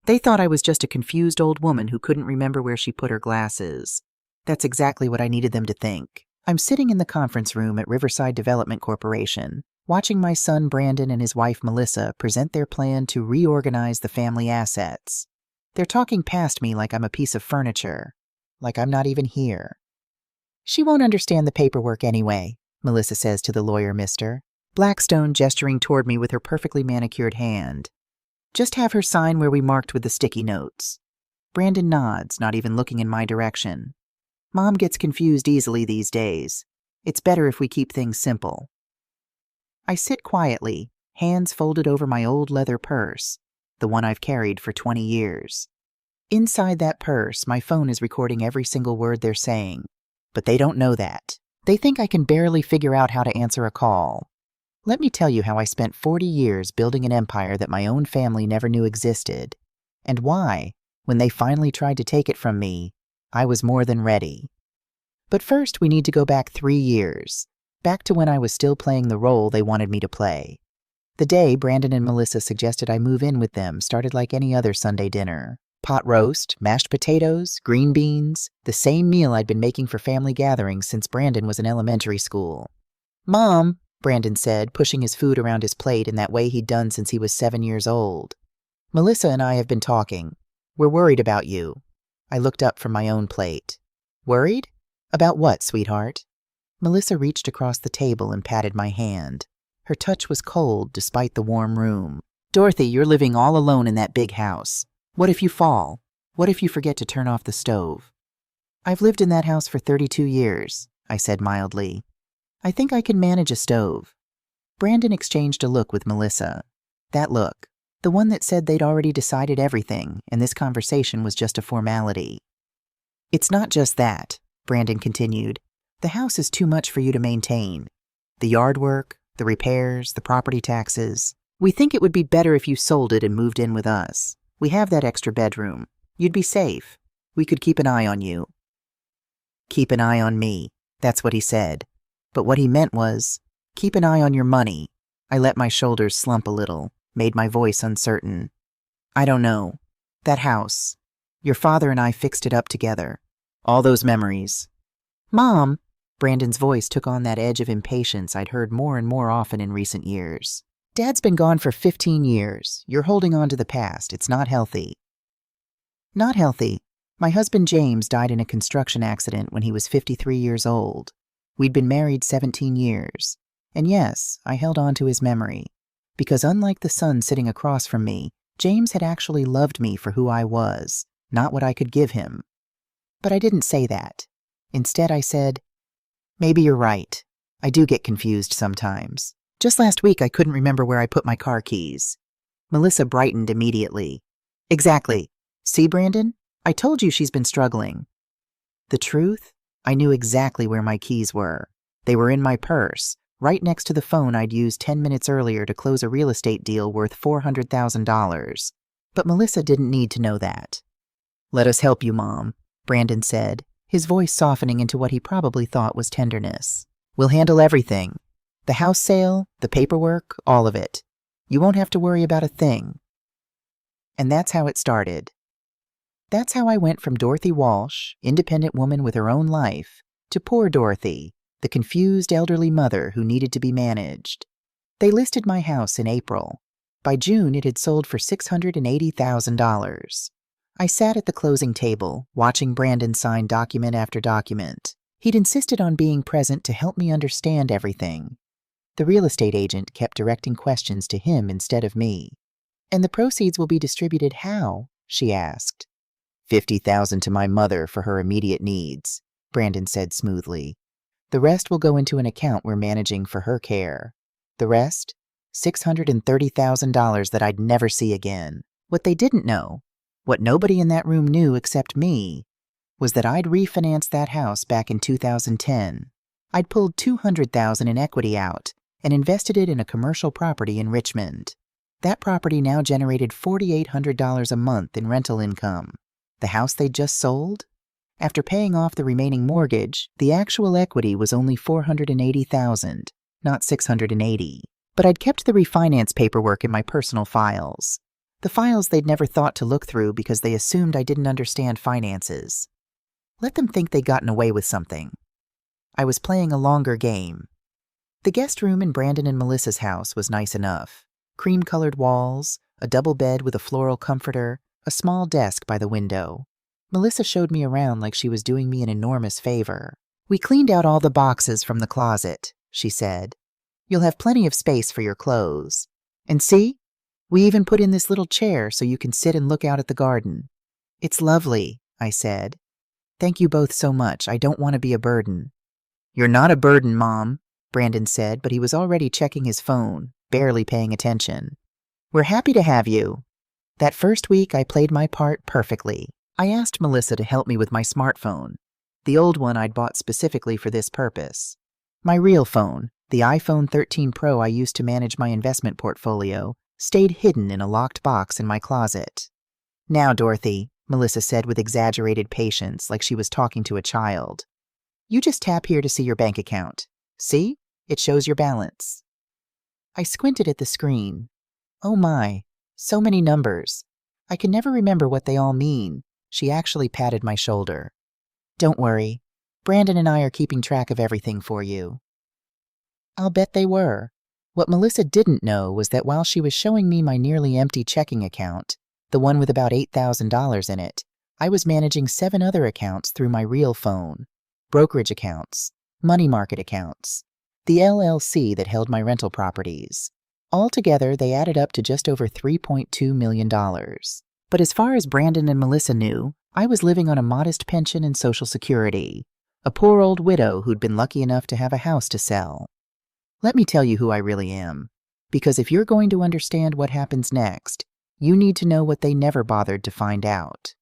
They thought I was just a confused old woman who couldn't remember where she put her glasses. That's exactly what I needed them to think. I'm sitting in the conference room at Riverside Development Corporation, watching my son Brandon and his wife Melissa present their plan to reorganize the family assets. They're talking past me like I'm a piece of furniture, like I'm not even here. "She won't understand the paperwork anyway," Melissa says to the lawyer, Mr. Blackstone, gesturing toward me with her perfectly manicured hand. "Just have her sign where we marked with the sticky notes." Brandon nods, not even looking in my direction. Mom gets confused easily these days. It's better if we keep things simple. I sit quietly, hands folded over my old leather purse, the one I've carried for 20 years. Inside that purse, my phone is recording every single word they're saying. But they don't know that. They think I can barely figure out how to answer a call. Let me tell you how I spent 40 years building an empire that my own family never knew existed, and why, when they finally tried to take it from me, I was more than ready. But first, we need to go back 3 years, back to when I was still playing the role they wanted me to play. The day Brandon and Melissa suggested I move in with them started like any other Sunday dinner. Pot roast, mashed potatoes, green beans, the same meal I'd been making for family gatherings since Brandon was in elementary school. "Mom," Brandon said, pushing his food around his plate in that way he'd done since he was 7 years old. "Melissa and I have been talking. We're worried about you." I looked up from my own plate. "Worried? About what, sweetheart?" Melissa reached across the table and patted my hand. Her touch was cold despite the warm room. "Dorothy, you're living all alone in that big house. What if you fall? What if you forget to turn off the stove?" "I've lived in that house for 32 years, I said mildly. "I think I can manage a stove." Brandon exchanged a look with Melissa. That look, the one that said they'd already decided everything, and this conversation was just a formality. "It's not just that," Brandon continued. "The house is too much for you to maintain. The yard work, the repairs, the property taxes. We think it would be better if you sold it and moved in with us. We have that extra bedroom. You'd be safe. We could keep an eye on you." Keep an eye on me. That's what he said. But what he meant was, keep an eye on your money. I let my shoulders slump a little, made my voice uncertain. "I don't know. That house. Your father and I fixed it up together. All those memories." "Mom," Brandon's voice took on that edge of impatience I'd heard more and more often in recent years. "Dad's been gone for 15 years. You're holding on to the past. It's not healthy." "Not healthy. My husband James died in a construction accident when he was 53 years old. We'd been married 17 years. And yes, I held on to his memory. Because unlike the son sitting across from me, James had actually loved me for who I was, not what I could give him. But I didn't say that. Instead, I said, maybe you're right. I do get confused sometimes. Just last week, I couldn't remember where I put my car keys." Melissa brightened immediately. "Exactly. See, Brandon? I told you she's been struggling." The truth? I knew exactly where my keys were. They were in my purse, right next to the phone I'd used 10 minutes earlier to close a real estate deal worth $400,000. But Melissa didn't need to know that. "Let us help you, Mom," Brandon said, his voice softening into what he probably thought was tenderness. "We'll handle everything. The house sale, the paperwork, all of it. You won't have to worry about a thing." And that's how it started. That's how I went from Dorothy Walsh, independent woman with her own life, to poor Dorothy, the confused elderly mother who needed to be managed. They listed my house in April. By June, it had sold for $680,000. I sat at the closing table, watching Brandon sign document after document. He'd insisted on being present to help me understand everything. The real estate agent kept directing questions to him instead of me. "And the proceeds will be distributed how?" she asked. $50,000 to my mother for her immediate needs," Brandon said smoothly. "The rest will go into an account we're managing for her care. The rest? $630,000 that I'd never see again." What they didn't know, what nobody in that room knew except me, was that I'd refinanced that house back in 2010. I'd pulled $200,000 in equity out and invested it in a commercial property in Richmond. That property now generated $4,800 a month in rental income. The house they'd just sold? After paying off the remaining mortgage, the actual equity was only $480,000, not $680. But I'd kept the refinance paperwork in my personal files. The files they'd never thought to look through because they assumed I didn't understand finances. Let them think they'd gotten away with something. I was playing a longer game. The guest room in Brandon and Melissa's house was nice enough. Cream-colored walls, a double bed with a floral comforter, a small desk by the window. Melissa showed me around like she was doing me an enormous favor. "We cleaned out all the boxes from the closet," she said. "You'll have plenty of space for your clothes. And see? We even put in this little chair so you can sit and look out at the garden." "It's lovely," I said. "Thank you both so much. I don't want to be a burden." "You're not a burden, Mom," Brandon said, but he was already checking his phone, barely paying attention. "We're happy to have you." That first week, I played my part perfectly. I asked Melissa to help me with my smartphone, the old one I'd bought specifically for this purpose. My real phone, the iPhone 13 Pro I used to manage my investment portfolio, stayed hidden in a locked box in my closet. "Now, Dorothy," Melissa said with exaggerated patience, like she was talking to a child. "You just tap here to see your bank account. See? It shows your balance." I squinted at the screen. Oh my, so many numbers. I can never remember what they all mean. She actually patted my shoulder. "Don't worry. Brandon and I are keeping track of everything for you." I'll bet they were. What Melissa didn't know was that while she was showing me my nearly empty checking account, the one with about $8,000 in it, I was managing 7 other accounts through my real phone. Brokerage accounts, money market accounts, the LLC that held my rental properties. Altogether, they added up to just over $3.2 million. But as far as Brandon and Melissa knew, I was living on a modest pension and Social Security, a poor old widow who'd been lucky enough to have a house to sell. Let me tell you who I really am, because if you're going to understand what happens next, you need to know what they never bothered to find out.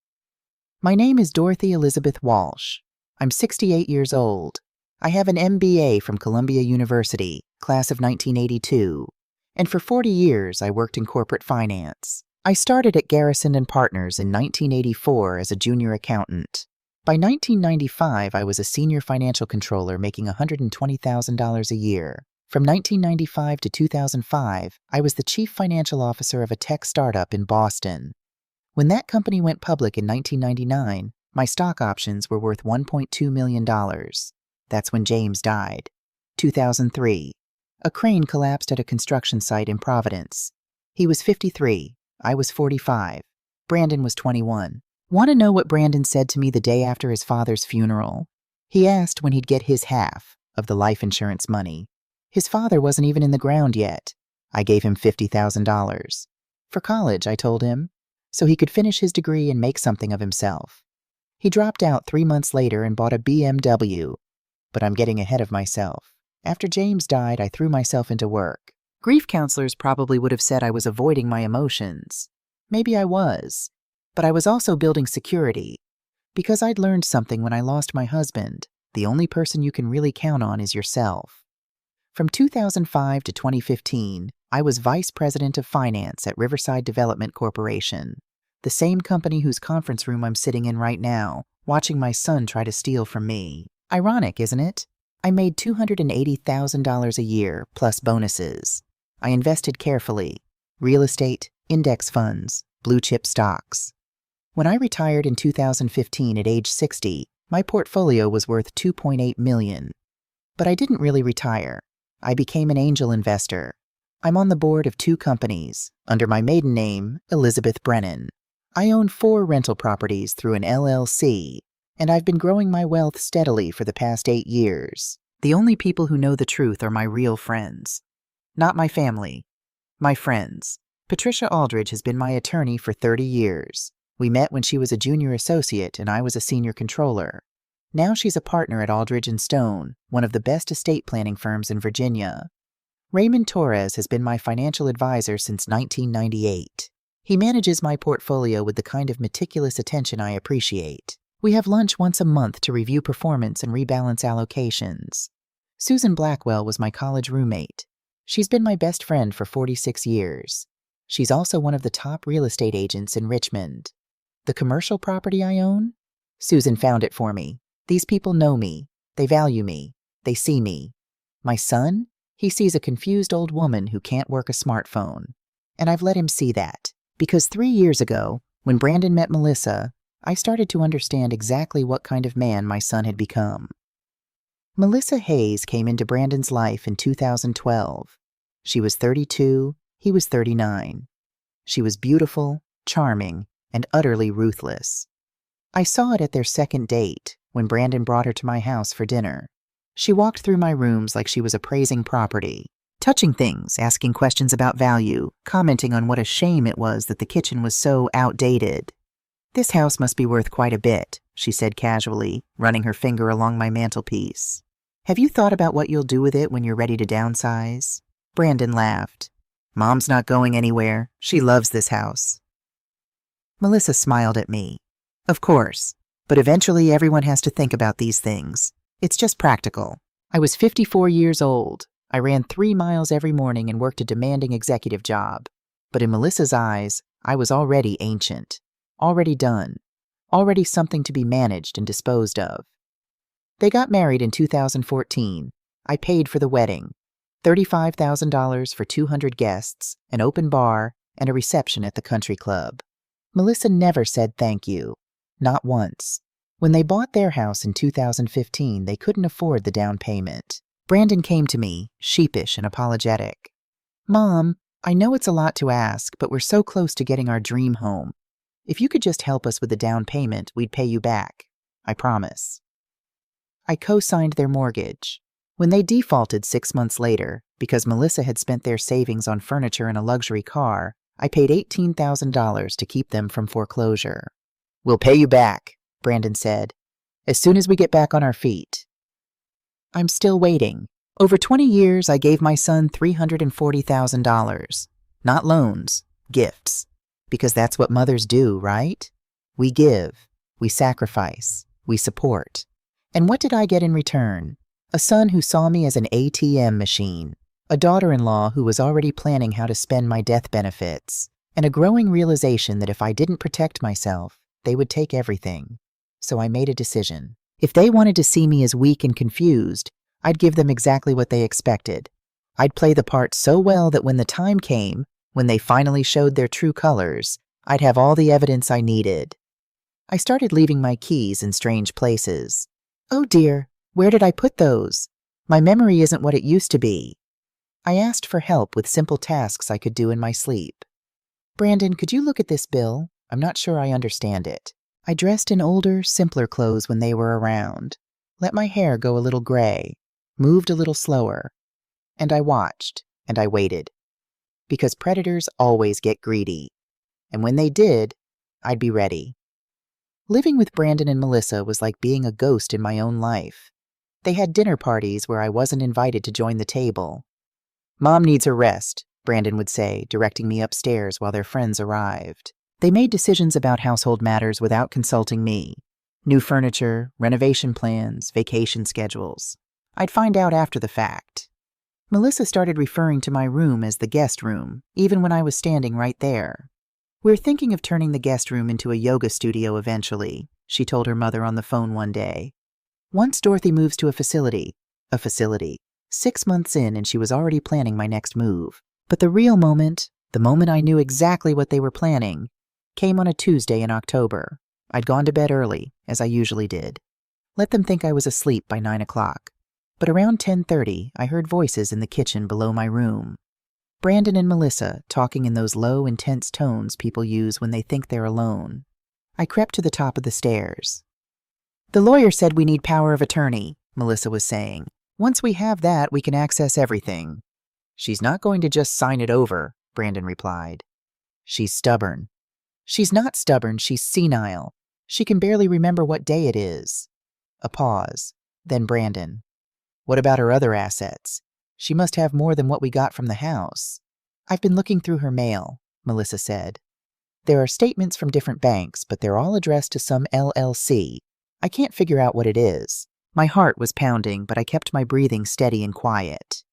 My name is Dorothy Elizabeth Walsh. I'm 68 years old. I have an MBA from Columbia University, class of 1982, and for 40 years I worked in corporate finance. I started at Garrison & Partners in 1984 as a junior accountant. By 1995, I was a senior financial controller making $120,000 a year. From 1995 to 2005, I was the chief financial officer of a tech startup in Boston. When that company went public in 1999, my stock options were worth $1.2 million. That's when James died. 2003. A crane collapsed at a construction site in Providence. He was 53. I was 45. Brandon was 21. Want to know what Brandon said to me the day after his father's funeral? He asked when he'd get his half of the life insurance money. His father wasn't even in the ground yet. I gave him $50,000. For college, I told him, so he could finish his degree and make something of himself. He dropped out 3 months later and bought a BMW. But I'm getting ahead of myself. After James died, I threw myself into work. Grief counselors probably would have said I was avoiding my emotions. Maybe I was. But I was also building security. Because I'd learned something when I lost my husband. The only person you can really count on is yourself. From 2005 to 2015, I was vice president of finance at Riverside Development Corporation, the same company whose conference room I'm sitting in right now, watching my son try to steal from me. Ironic, isn't it? I made $280,000 a year, plus bonuses. I invested carefully. Real estate, index funds, blue-chip stocks. When I retired in 2015 at age 60, my portfolio was worth $2.8 million. But I didn't really retire. I became an angel investor. I'm on the board of 2 companies, under my maiden name, Elizabeth Brennan. I own 4 rental properties through an LLC, and I've been growing my wealth steadily for the past 8 years. The only people who know the truth are my real friends. Not my family. My friends. Patricia Aldridge has been my attorney for 30 years. We met when she was a junior associate and I was a senior controller. Now she's a partner at Aldridge & Stone, one of the best estate planning firms in Virginia. Raymond Torres has been my financial advisor since 1998. He manages my portfolio with the kind of meticulous attention I appreciate. We have lunch once a month to review performance and rebalance allocations. Susan Blackwell was my college roommate. She's been my best friend for 46 years. She's also one of the top real estate agents in Richmond. The commercial property I own? Susan found it for me. These people know me. They value me. They see me. My son? He sees a confused old woman who can't work a smartphone. And I've let him see that. Because 3 years ago, when Brandon met Melissa, I started to understand exactly what kind of man my son had become. Melissa Hayes came into Brandon's life in 2012. She was 32, he was 39. She was beautiful, charming, and utterly ruthless. I saw it at their second date, when Brandon brought her to my house for dinner. She walked through my rooms like she was appraising property, touching things, asking questions about value, commenting on what a shame it was that the kitchen was so outdated. "This house must be worth quite a bit," she said casually, running her finger along my mantelpiece. "Have you thought about what you'll do with it when you're ready to downsize?" Brandon laughed. "Mom's not going anywhere. She loves this house." Melissa smiled at me. "Of course, but eventually everyone has to think about these things. It's just practical." I was 54 years old. I ran 3 miles every morning and worked a demanding executive job. But in Melissa's eyes, I was already ancient, already done, already something to be managed and disposed of. They got married in 2014. I paid for the wedding, $35,000 for 200 guests, an open bar, and a reception at the country club. Melissa never said thank you, not once. When they bought their house in 2015, they couldn't afford the down payment. Brandon came to me, sheepish and apologetic. "Mom, I know it's a lot to ask, but we're so close to getting our dream home. If you could just help us with the down payment, we'd pay you back. I promise." I co-signed their mortgage. When they defaulted 6 months later, because Melissa had spent their savings on furniture and a luxury car, I paid $18,000 to keep them from foreclosure. "We'll pay you back," Brandon said, "as soon as we get back on our feet." I'm still waiting. Over 20 years, I gave my son $340,000. Not loans, gifts. Because that's what mothers do, right? We give, we sacrifice, we support. And what did I get in return? A son who saw me as an ATM machine, a daughter-in-law who was already planning how to spend my death benefits, and a growing realization that if I didn't protect myself, they would take everything. So I made a decision. If they wanted to see me as weak and confused, I'd give them exactly what they expected. I'd play the part so well that when the time came, when they finally showed their true colors, I'd have all the evidence I needed. I started leaving my keys in strange places. Oh dear, where did I put those? My memory isn't what it used to be. I asked for help with simple tasks I could do in my sleep. "Brandon, could you look at this bill? I'm not sure I understand it." I dressed in older, simpler clothes when they were around, let my hair go a little gray, moved a little slower, and I watched, and I waited. Because predators always get greedy, and when they did, I'd be ready. Living with Brandon and Melissa was like being a ghost in my own life. They had dinner parties where I wasn't invited to join the table. "Mom needs her rest," Brandon would say, directing me upstairs while their friends arrived. They made decisions about household matters without consulting me. New furniture, renovation plans, vacation schedules. I'd find out after the fact. Melissa started referring to my room as the guest room, even when I was standing right there. "We're thinking of turning the guest room into a yoga studio eventually," she told her mother on the phone one day. "Once Dorothy moves to a facility. 6 months in, and she was already planning my next move. But the real moment, the moment I knew exactly what they were planning, came on a Tuesday in October. I'd gone to bed early, as I usually did. Let them think I was asleep by 9 o'clock. But around 10:30, I heard voices in the kitchen below my room. Brandon and Melissa talking in those low, intense tones people use when they think they're alone. I crept to the top of the stairs. "The lawyer said we need power of attorney," Melissa was saying. "Once we have that, we can access everything." "She's not going to just sign it over," Brandon replied. "She's stubborn." "She's not stubborn, she's senile. She can barely remember what day it is." A pause. Then Brandon. "What about her other assets? She must have more than what we got from the house." "I've been looking through her mail," Melissa said. "There are statements from different banks, but they're all addressed to some LLC. I can't figure out what it is." My heart was pounding, but I kept my breathing steady and quiet.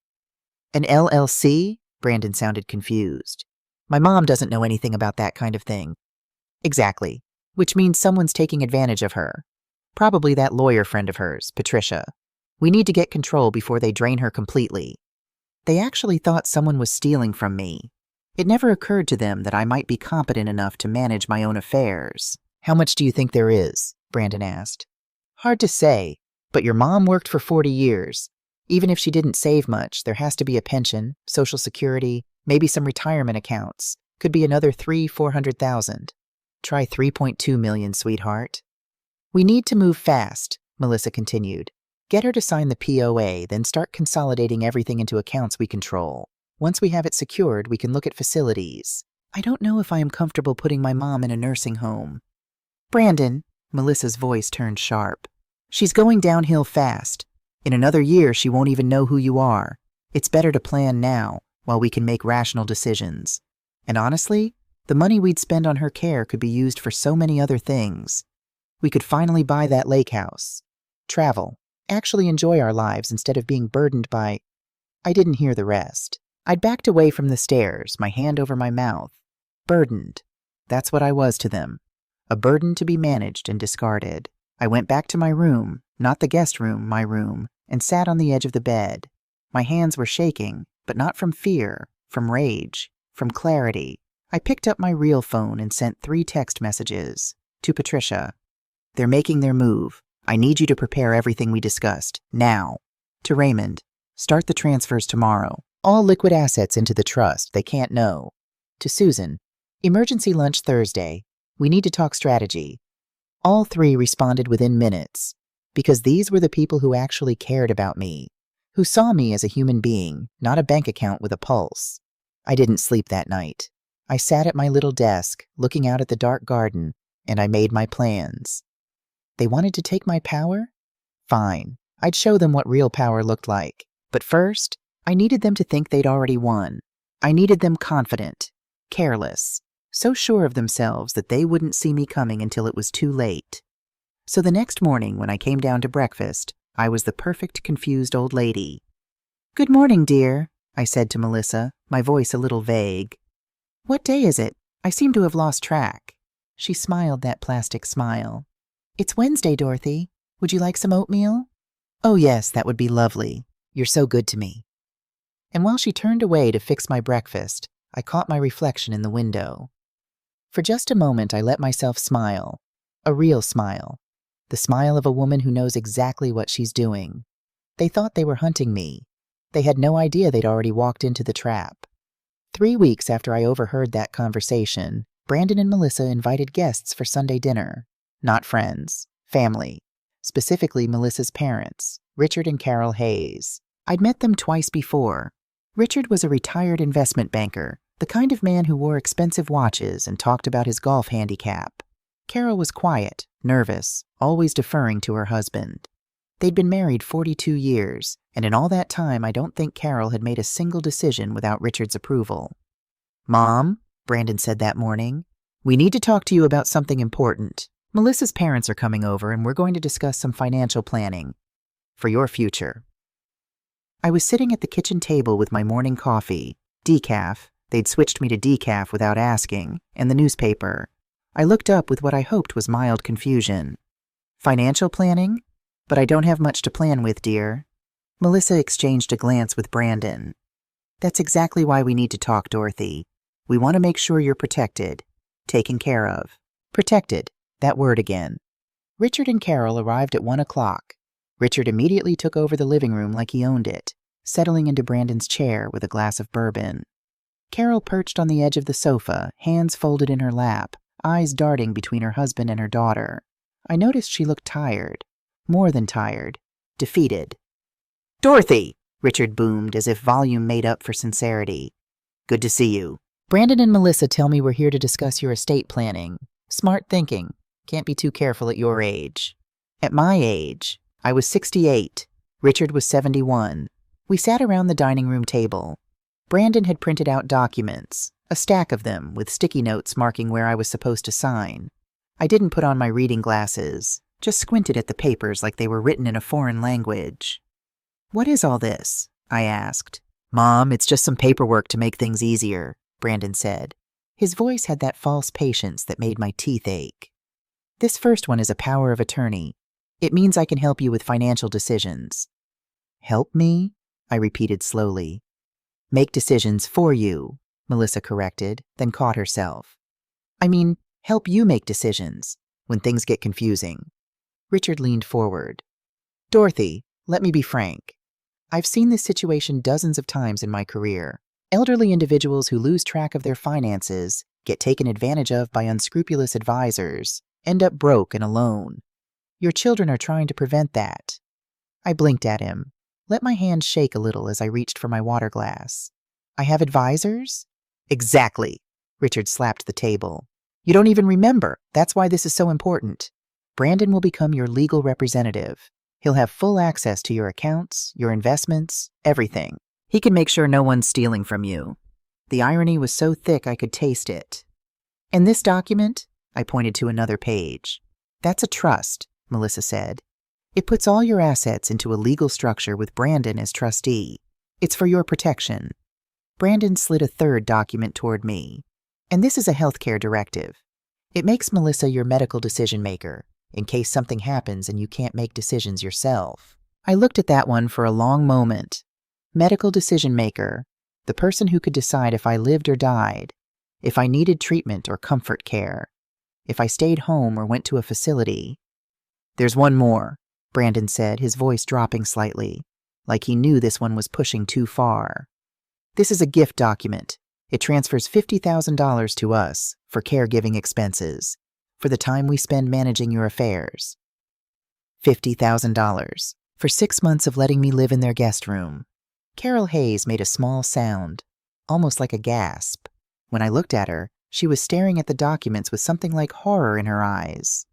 "An LLC?" Brandon sounded confused. "My mom doesn't know anything about that kind of thing." "Exactly. Which means someone's taking advantage of her. Probably that lawyer friend of hers, Patricia. We need to get control before they drain her completely. They actually thought someone was stealing from me. It never occurred to them that I might be competent enough to manage my own affairs. "How much do you think there is?" Brandon asked. "Hard to say, but your mom worked for 40 years. Even if she didn't save much, there has to be a pension, Social Security, maybe some retirement accounts. Could be another 400,000. Try 3.2 million, sweetheart." "We need to move fast," Melissa continued. "Get her to sign the POA, then start consolidating everything into accounts we control. Once we have it secured, we can look at facilities. I don't know if I am comfortable putting my mom in a nursing home." "Brandon," Melissa's voice turned sharp. "She's going downhill fast. In another year, she won't even know who you are. It's better to plan now, while we can make rational decisions. And honestly, the money we'd spend on her care could be used for so many other things. We could finally buy that lake house, travel, actually enjoy our lives instead of being burdened by—" I didn't hear the rest. I'd backed away from the stairs, my hand over my mouth. Burdened. That's what I was to them. A burden to be managed and discarded. I went back to my room, not the guest room, my room, and sat on the edge of the bed. My hands were shaking, but not from fear, from rage, from clarity. I picked up my real phone and sent 3 text messages. To Patricia. "They're making their move. I need you to prepare everything we discussed, now." To Raymond. "Start the transfers tomorrow. All liquid assets into the trust. They can't know." To Susan. "Emergency lunch Thursday. We need to talk strategy." All 3 responded within minutes, because these were the people who actually cared about me, who saw me as a human being, not a bank account with a pulse. I didn't sleep that night. I sat at my little desk, looking out at the dark garden, and I made my plans. They wanted to take my power? Fine. I'd show them what real power looked like. But first, I needed them to think they'd already won. I needed them confident, careless, so sure of themselves that they wouldn't see me coming until it was too late. So the next morning when I came down to breakfast, I was the perfect confused old lady. "Good morning, dear," I said to Melissa, my voice a little vague. "What day is it? I seem to have lost track." She smiled that plastic smile. "It's Wednesday, Dorothy. Would you like some oatmeal?" "Oh yes, that would be lovely. You're so good to me." And while she turned away to fix my breakfast, I caught my reflection in the window. For just a moment, I let myself smile. A real smile. The smile of a woman who knows exactly what she's doing. They thought they were hunting me. They had no idea they'd already walked into the trap. 3 weeks after I overheard that conversation, Brandon and Melissa invited guests for Sunday dinner. Not friends. Family. Specifically Melissa's parents, Richard and Carol Hayes. I'd met them twice before. Richard was a retired investment banker, the kind of man who wore expensive watches and talked about his golf handicap. Carol was quiet, nervous, always deferring to her husband. They'd been married 42 years, and in all that time I don't think Carol had made a single decision without Richard's approval. "Mom," Brandon said that morning, "we need to talk to you about something important. Melissa's parents are coming over and we're going to discuss some financial planning. For your future." I was sitting at the kitchen table with my morning coffee, decaf, they'd switched me to decaf without asking, and the newspaper. I looked up with what I hoped was mild confusion. "Financial planning? But I don't have much to plan with, dear." Melissa exchanged a glance with Brandon. "That's exactly why we need to talk, Dorothy. We want to make sure you're protected, taken care of." Protected, that word again. Richard and Carol arrived at 1 o'clock. Richard immediately took over the living room like he owned it, settling into Brandon's chair with a glass of bourbon. Carol perched on the edge of the sofa, hands folded in her lap, eyes darting between her husband and her daughter. I noticed she looked tired. More than tired. Defeated. "Dorothy!" Richard boomed, as if volume made up for sincerity. "Good to see you. Brandon and Melissa tell me we're here to discuss your estate planning. Smart thinking. Can't be too careful at your age." At my age, I was 68. Richard was 71. We sat around the dining room table. Brandon had printed out documents, a stack of them, with sticky notes marking where I was supposed to sign. I didn't put on my reading glasses, just squinted at the papers like they were written in a foreign language. "What is all this?" I asked. "Mom, it's just some paperwork to make things easier," Brandon said. His voice had that false patience that made my teeth ache. "This first one is a power of attorney. It means I can help you with financial decisions." "Help me?" I repeated slowly. "Make decisions for you. Melissa corrected, then caught herself. I mean, help you make decisions when things get confusing. Richard leaned forward. Dorothy, let me be frank. I've seen this situation dozens of times in my career. Elderly individuals who lose track of their finances, get taken advantage of by unscrupulous advisors, end up broke and alone. Your children are trying to prevent that. I blinked at him, let my hand shake a little as I reached for my water glass. I have advisors? Exactly. Richard slapped the table. You don't even remember. That's why this is so important. Brandon will become your legal representative. He'll have full access to your accounts, your investments, everything. He can make sure no one's stealing from you. The irony was so thick I could taste it. And this document? I pointed to another page. That's a trust, Melissa said. It puts all your assets into a legal structure with Brandon as trustee. It's for your protection. Brandon slid a third document toward me. And this is a healthcare directive. It makes Melissa your medical decision maker, in case something happens and you can't make decisions yourself. I looked at that one for a long moment. Medical decision maker, the person who could decide if I lived or died, if I needed treatment or comfort care, if I stayed home or went to a facility. There's one more, Brandon said, his voice dropping slightly, like he knew this one was pushing too far. This is a gift document. It transfers $50,000 to us for caregiving expenses, for the time we spend managing your affairs. $50,000 for 6 months of letting me live in their guest room. Carol Hayes made a small sound, almost like a gasp. When I looked at her, she was staring at the documents with something like horror in her eyes.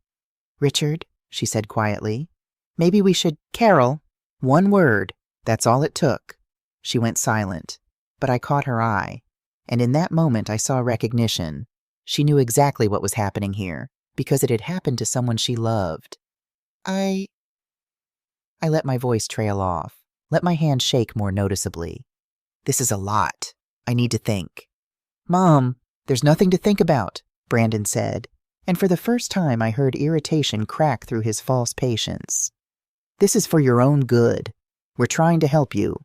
Richard, she said quietly, maybe we should— Carol, one word, that's all it took. She went silent, but I caught her eye, and in that moment I saw recognition. She knew exactly what was happening here, because it had happened to someone she loved. I let my voice trail off, let my hand shake more noticeably. This is a lot. I need to think. Mom, there's nothing to think about, Brandon said, and for the first time I heard irritation crack through his false patience. This is for your own good. We're trying to help you.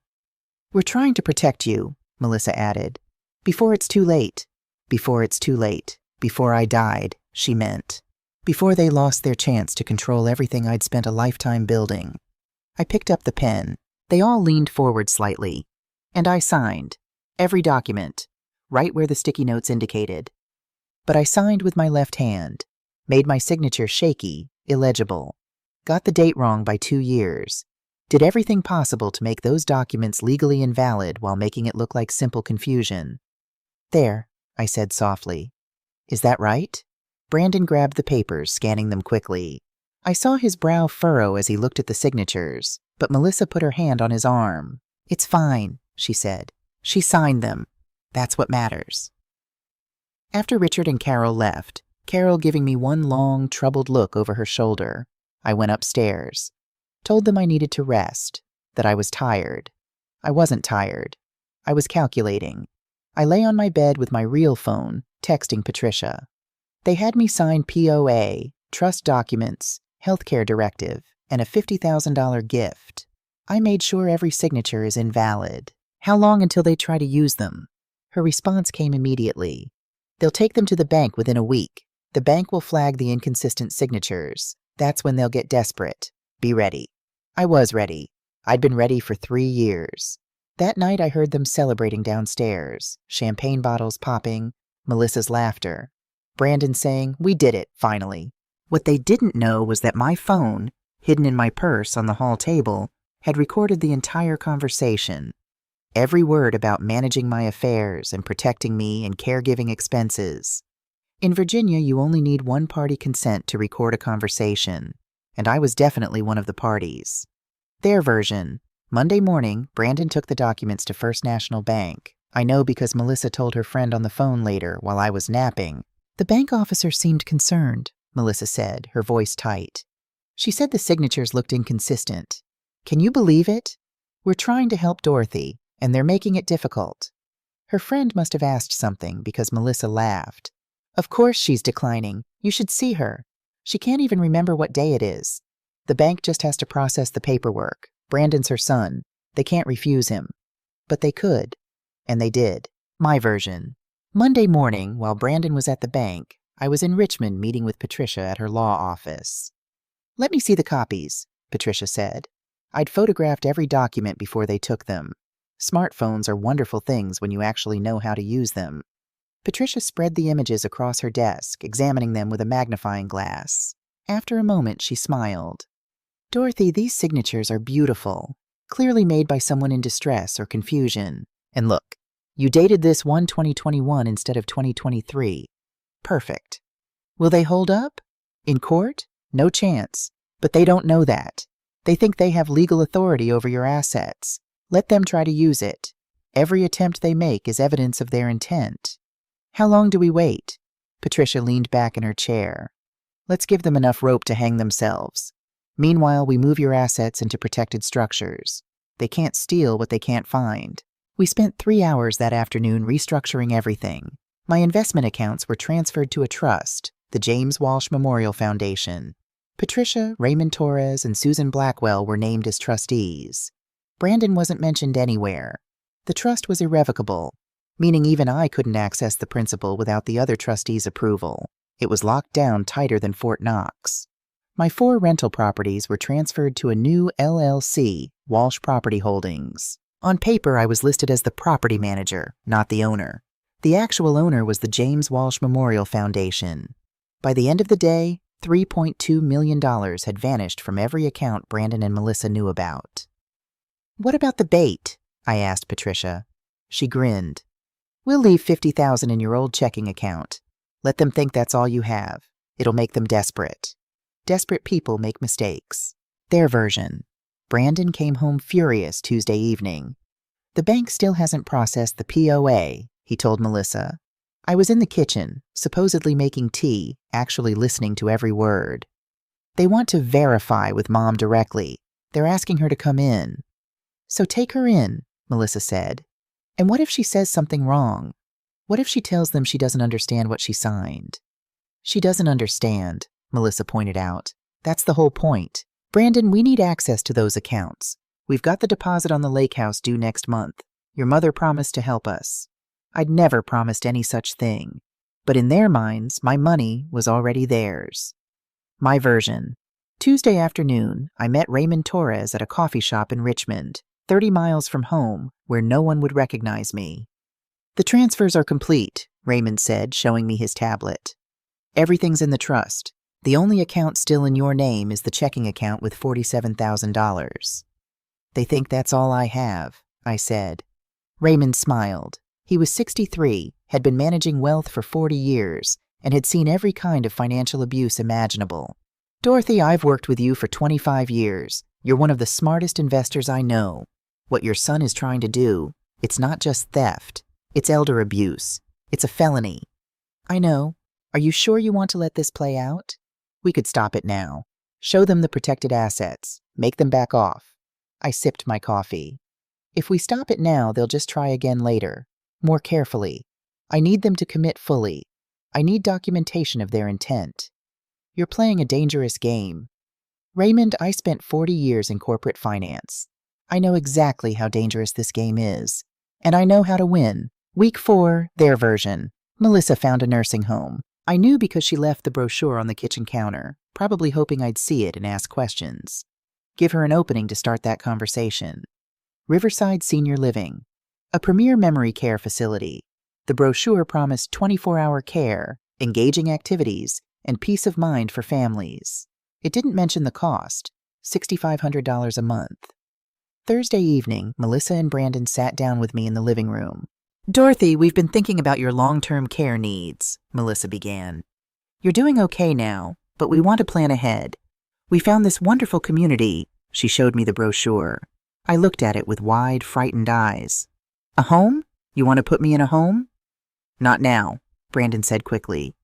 We're trying to protect you, Melissa added. Before it's too late. Before it's too late. Before I died, she meant. Before they lost their chance to control everything I'd spent a lifetime building. I picked up the pen. They all leaned forward slightly. And I signed. Every document. Right where the sticky notes indicated. But I signed with my left hand. Made my signature shaky, illegible. Got the date wrong by 2 years. Did everything possible to make those documents legally invalid while making it look like simple confusion. There, I said softly. Is that right? Brandon grabbed the papers, scanning them quickly. I saw his brow furrow as he looked at the signatures, but Melissa put her hand on his arm. It's fine, she said. She signed them. That's what matters. After Richard and Carol left, Carol giving me one long, troubled look over her shoulder, I went upstairs. Told them I needed to rest, that I was tired. I wasn't tired. I was calculating. I lay on my bed with my real phone, texting Patricia. They had me sign POA, trust documents, healthcare directive, and a $50,000 gift. I made sure every signature is invalid. How long until they try to use them? Her response came immediately. They'll take them to the bank within a week. The bank will flag the inconsistent signatures. That's when they'll get desperate. Be ready. I was ready. I'd been ready for 3 years. That night I heard them celebrating downstairs, champagne bottles popping, Melissa's laughter. Brandon saying, "We did it, finally." What they didn't know was that my phone, hidden in my purse on the hall table, had recorded the entire conversation. Every word about managing my affairs and protecting me and caregiving expenses. In Virginia, you only need one-party consent to record a conversation, and I was definitely one of the parties. Their version. Monday morning, Brandon took the documents to First National Bank. I know because Melissa told her friend on the phone later while I was napping. The bank officer seemed concerned, Melissa said, her voice tight. She said the signatures looked inconsistent. Can you believe it? We're trying to help Dorothy, and they're making it difficult. Her friend must have asked something because Melissa laughed. Of course she's declining. You should see her. She can't even remember what day it is. The bank just has to process the paperwork. Brandon's her son. They can't refuse him. But they could. And they did. My version. Monday morning, while Brandon was at the bank, I was in Richmond meeting with Patricia at her law office. "Let me see the copies," Patricia said. I'd photographed every document before they took them. Smartphones are wonderful things when you actually know how to use them. Patricia spread the images across her desk, examining them with a magnifying glass. After a moment, she smiled. "Dorothy, these signatures are beautiful, clearly made by someone in distress or confusion. And look, you dated this 1/2021 instead of 2023. Perfect. Will they hold up? In court? No chance. But they don't know that. They think they have legal authority over your assets. Let them try to use it. Every attempt they make is evidence of their intent." "How long do we wait?" Patricia leaned back in her chair. "Let's give them enough rope to hang themselves. Meanwhile, we move your assets into protected structures. They can't steal what they can't find." We spent 3 hours that afternoon restructuring everything. My investment accounts were transferred to a trust, the James Walsh Memorial Foundation. Patricia, Raymond Torres, and Susan Blackwell were named as trustees. Brandon wasn't mentioned anywhere. The trust was irrevocable, meaning even I couldn't access the principal without the other trustees' approval. It was locked down tighter than Fort Knox. My 4 rental properties were transferred to a new LLC, Walsh Property Holdings. On paper, I was listed as the property manager, not the owner. The actual owner was the James Walsh Memorial Foundation. By the end of the day, $3.2 million had vanished from every account Brandon and Melissa knew about. "What about the bait?" I asked Patricia. She grinned. "We'll leave $50,000 in your old checking account. Let them think that's all you have. It'll make them desperate. Desperate people make mistakes." Their version. Brandon came home furious Tuesday evening. "The bank still hasn't processed the POA," he told Melissa. I was in the kitchen, supposedly making tea, actually listening to every word. "They want to verify with Mom directly. They're asking her to come in." "So take her in," Melissa said. "And what if she says something wrong? What if she tells them she doesn't understand what she signed?" "She doesn't understand," Melissa pointed out. "That's the whole point. Brandon, we need access to those accounts. We've got the deposit on the lake house due next month. Your mother promised to help us." I'd never promised any such thing. But in their minds, my money was already theirs. My version. Tuesday afternoon, I met Raymond Torres at a coffee shop in Richmond, 30 miles from home, where no one would recognize me. "The transfers are complete," Raymond said, showing me his tablet. "Everything's in the trust. The only account still in your name is the checking account with $47,000. "They think that's all I have," I said. Raymond smiled. He was 63, had been managing wealth for 40 years, and had seen every kind of financial abuse imaginable. "Dorothy, I've worked with you for 25 years. You're one of the smartest investors I know. What your son is trying to do, it's not just theft. It's elder abuse. It's a felony." "I know. Are you sure you want to let this play out?" "We could stop it now. Show them the protected assets. Make them back off." I sipped my coffee. "If we stop it now, they'll just try again later. More carefully. I need them to commit fully. I need documentation of their intent." "You're playing a dangerous game." "Raymond, I spent 40 years in corporate finance. I know exactly how dangerous this game is. And I know how to win." Week 4, their version. Melissa found a nursing home. I knew because she left the brochure on the kitchen counter, probably hoping I'd see it and ask questions. Give her an opening to start that conversation. Riverside Senior Living. A premier memory care facility. The brochure promised 24-hour care, engaging activities, and peace of mind for families. It didn't mention the cost, $6,500 a month. Thursday evening, Melissa and Brandon sat down with me in the living room. "Dorothy, we've been thinking about your long-term care needs," Melissa began. "You're doing okay now, but we want to plan ahead. We found this wonderful community." She showed me the brochure. I looked at it with wide, frightened eyes. "A home? You want to put me in a home?" "Not now," Brandon said quickly.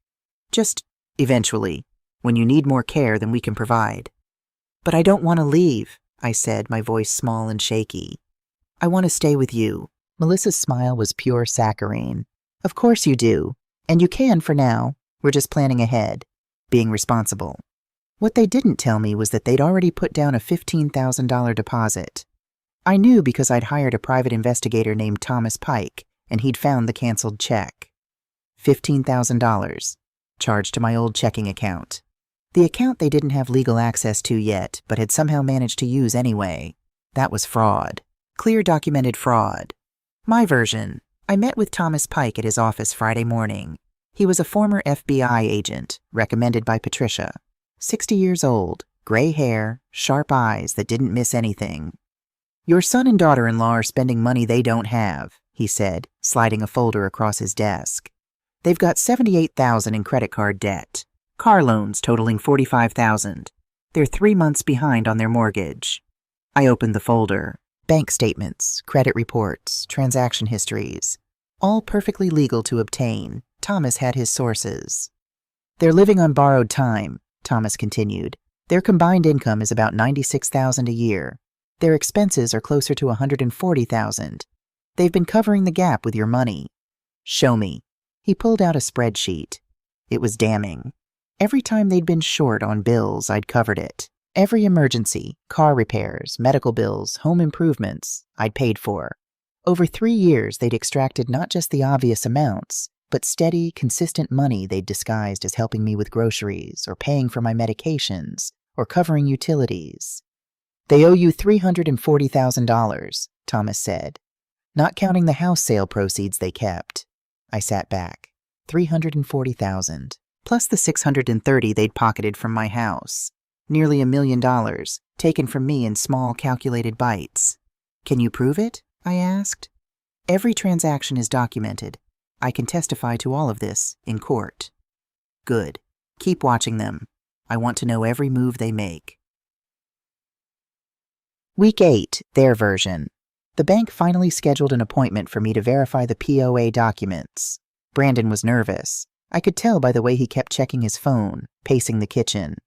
"Just eventually, when you need more care than we can provide." "But I don't want to leave," I said, my voice small and shaky. "I want to stay with you." Melissa's smile was pure saccharine. "Of course you do. And you can for now. We're just planning ahead. Being responsible." What they didn't tell me was that they'd already put down a $15,000 deposit. I knew because I'd hired a private investigator named Thomas Pike, and he'd found the canceled check. $15,000, charged to my old checking account. The account they didn't have legal access to yet, but had somehow managed to use anyway. That was fraud. Clear documented fraud. My version. I met with Thomas Pike at his office Friday morning. He was a former FBI agent, recommended by Patricia. 60 years old, gray hair, sharp eyes that didn't miss anything. "Your son and daughter-in-law are spending money they don't have," he said, sliding a folder across his desk. "They've got $78,000 in credit card debt. Car loans totaling $45,000. They're 3 months behind on their mortgage." I opened the folder. Bank statements, credit reports, transaction histories. All perfectly legal to obtain. Thomas had his sources. "They're living on borrowed time," Thomas continued. "Their combined income is about $96,000 a year. Their expenses are closer to $140,000. They've been covering the gap with your money." "Show me." He pulled out a spreadsheet. It was damning. Every time they'd been short on bills, I'd covered it. Every emergency, car repairs, medical bills, home improvements, I'd paid for. Over 3 years, they'd extracted not just the obvious amounts, but steady, consistent money they'd disguised as helping me with groceries, or paying for my medications, or covering utilities. "They owe you $340,000, Thomas said, not counting the house sale proceeds they kept." I sat back. $340,000, plus the $630,000 they'd pocketed from my house. Nearly $1 million, taken from me in small, calculated bites. "Can you prove it?" I asked. "Every transaction is documented. I can testify to all of this in court." "Good. Keep watching them. I want to know every move they make." Week 8, their version. The bank finally scheduled an appointment for me to verify the POA documents. Brandon was nervous. I could tell by the way he kept checking his phone, pacing the kitchen.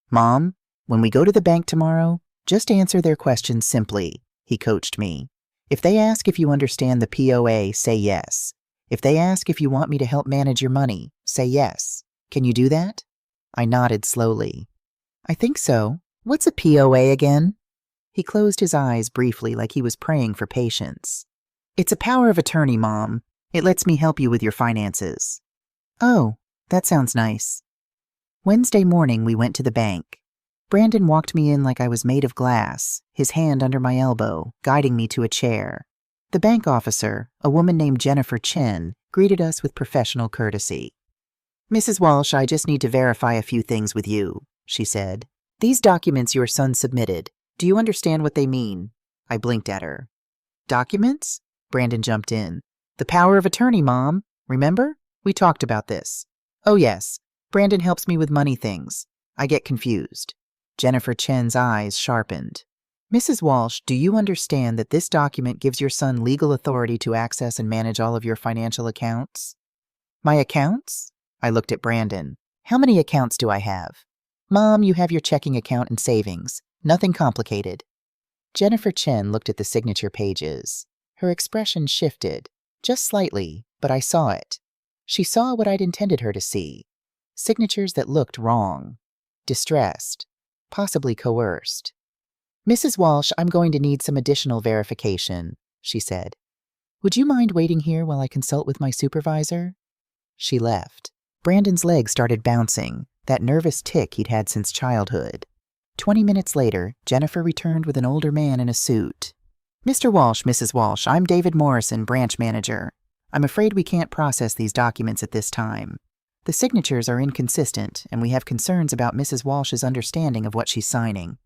"Mom, when we go to the bank tomorrow, just answer their questions simply," he coached me. "If they ask if you understand the POA, say yes. If they ask if you want me to help manage your money, say yes. Can you do that?" I nodded slowly. "I think so. What's a POA again?" He closed his eyes briefly like he was praying for patience. "It's a power of attorney, Mom. It lets me help you with your finances." "Oh, that sounds nice." Wednesday morning, we went to the bank. Brandon walked me in like I was made of glass, his hand under my elbow, guiding me to a chair. The bank officer, a woman named Jennifer Chen, greeted us with professional courtesy. "Mrs. Walsh, I just need to verify a few things with you," she said. "These documents your son submitted, do you understand what they mean?" I blinked at her. "Documents?" Brandon jumped in. "The power of attorney, Mom. Remember? We talked about this." "Oh, yes. Brandon helps me with money things. I get confused." Jennifer Chen's eyes sharpened. "Mrs. Walsh, do you understand that this document gives your son legal authority to access and manage all of your financial accounts?" "My accounts?" I looked at Brandon. "How many accounts do I have?" "Mom, you have your checking account and savings. Nothing complicated." Jennifer Chen looked at the signature pages. Her expression shifted, just slightly, but I saw it. She saw what I'd intended her to see. Signatures that looked wrong. Distressed. Possibly coerced. "Mrs. Walsh, I'm going to need some additional verification," she said. "Would you mind waiting here while I consult with my supervisor?" She left. Brandon's legs started bouncing, that nervous tic he'd had since childhood. 20 minutes later, Jennifer returned with an older man in a suit. "Mr. Walsh, Mrs. Walsh, I'm David Morrison, branch manager. I'm afraid we can't process these documents at this time. The signatures are inconsistent, and we have concerns about Mrs. Walsh's understanding of what she's signing."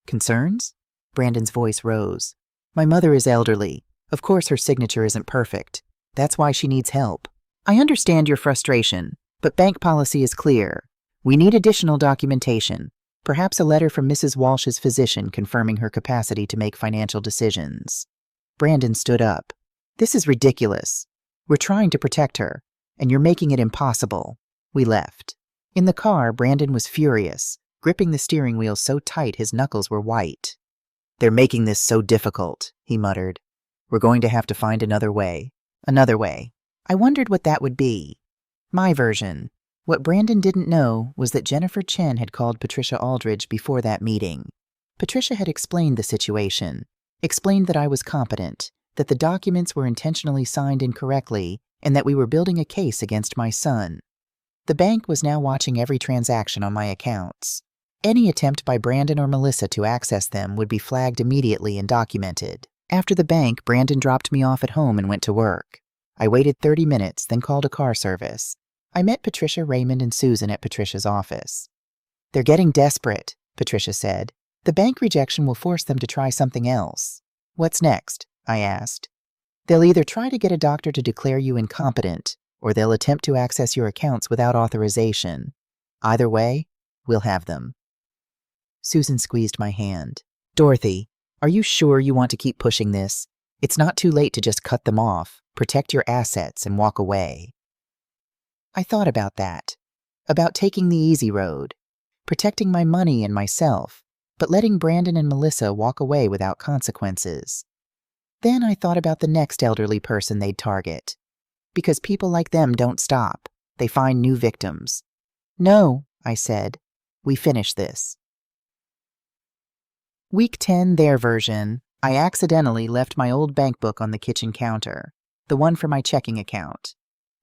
"Concerns?" Brandon's voice rose. "My mother is elderly. Of course her signature isn't perfect. That's why she needs help. I understand your frustration, but bank policy is clear. We need additional documentation, perhaps a letter from Mrs. Walsh's physician confirming her capacity to make financial decisions." Brandon stood up. "This is ridiculous. We're trying to protect her, and you're making it impossible." We left. In the car, Brandon was furious, gripping the steering wheel so tight his knuckles were white. "They're making this so difficult," he muttered. "We're going to have to find another way." Another way. I wondered what that would be. My version. What Brandon didn't know was that Jennifer Chen had called Patricia Aldridge before that meeting. Patricia had explained the situation, explained that I was competent, that the documents were intentionally signed incorrectly, and that we were building a case against my son. The bank was now watching every transaction on my accounts. Any attempt by Brandon or Melissa to access them would be flagged immediately and documented. After the bank, Brandon dropped me off at home and went to work. I waited 30 minutes, then called a car service. I met Patricia, Raymond, and Susan at Patricia's office. "They're getting desperate," Patricia said. "The bank rejection will force them to try something else." "What's next?" I asked. "They'll either try to get a doctor to declare you incompetent, or they'll attempt to access your accounts without authorization. Either way, we'll have them." Susan squeezed my hand. "Dorothy, are you sure you want to keep pushing this? It's not too late to just cut them off, protect your assets, and walk away." I thought about that, about taking the easy road, protecting my money and myself, but letting Brandon and Melissa walk away without consequences. Then I thought about the next elderly person they'd target, because people like them don't stop. They find new victims. "No," I said. "We finish this." Week 10, their version. I accidentally left my old bank book on the kitchen counter, the one for my checking account.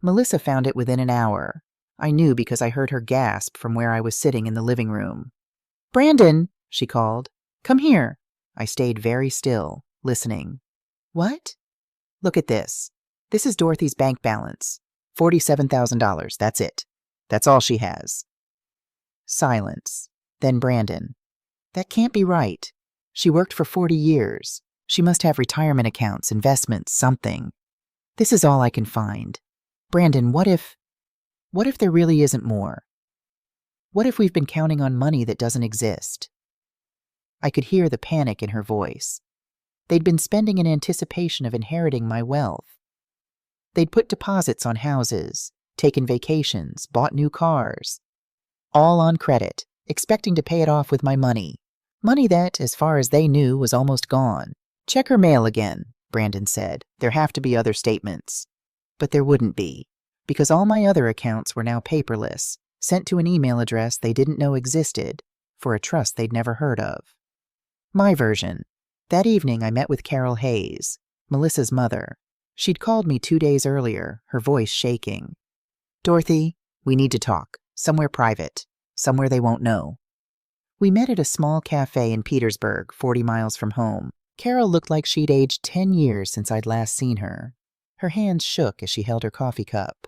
Melissa found it within an hour. I knew because I heard her gasp from where I was sitting in the living room. "Brandon," she called. "Come here." I stayed very still, listening. "What?" "Look at this. This is Dorothy's bank balance. $47,000, that's it. That's all she has." Silence. Then Brandon. "That can't be right. She worked for 40 years. She must have retirement accounts, investments, something. This is all I can find. Brandon, what if there really isn't more? What if we've been counting on money that doesn't exist?" I could hear the panic in her voice. They'd been spending in anticipation of inheriting my wealth. They'd put deposits on houses, taken vacations, bought new cars. All on credit, expecting to pay it off with my money. Money that, as far as they knew, was almost gone. "Check her mail again," Brandon said. "There have to be other statements." But there wouldn't be, because all my other accounts were now paperless, sent to an email address they didn't know existed, for a trust they'd never heard of. My version. That evening I met with Carol Hayes, Melissa's mother. She'd called me 2 days earlier, her voice shaking. "Dorothy, we need to talk. Somewhere private. Somewhere they won't know." We met at a small cafe in Petersburg, 40 miles from home. Carol looked like she'd aged 10 years since I'd last seen her. Her hands shook as she held her coffee cup.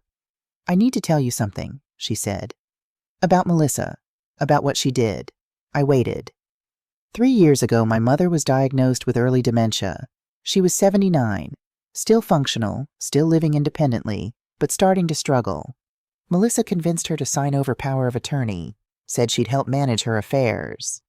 "I need to tell you something," she said. "About Melissa. About what she did." I waited. 3 years ago, my mother was diagnosed with early dementia. She was 79, still functional, still living independently, but starting to struggle. Melissa convinced her to sign over power of attorney, said she'd help manage her affairs.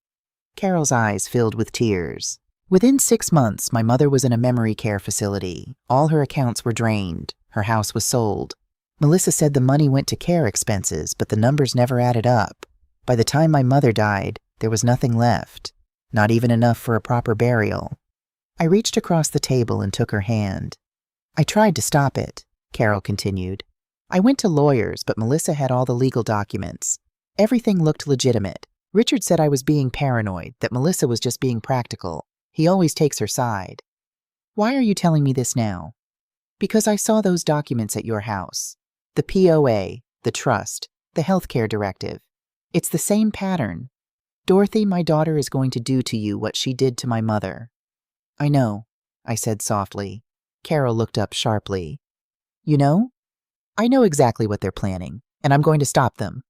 Carol's eyes filled with tears. Within 6 months, my mother was in a memory care facility. All her accounts were drained. Her house was sold. Melissa said the money went to care expenses, but the numbers never added up. By the time my mother died, there was nothing left, not even enough for a proper burial. I reached across the table and took her hand. "I tried to stop it," Carol continued. "I went to lawyers, but Melissa had all the legal documents. Everything looked legitimate. Richard said I was being paranoid, that Melissa was just being practical. He always takes her side." "Why are you telling me this now?" "Because I saw those documents at your house. The POA, the trust, the healthcare directive. It's the same pattern. Dorothy, my daughter is going to do to you what she did to my mother." "I know," I said softly. Carol looked up sharply. "You know?" "I know exactly what they're planning, and I'm going to stop them."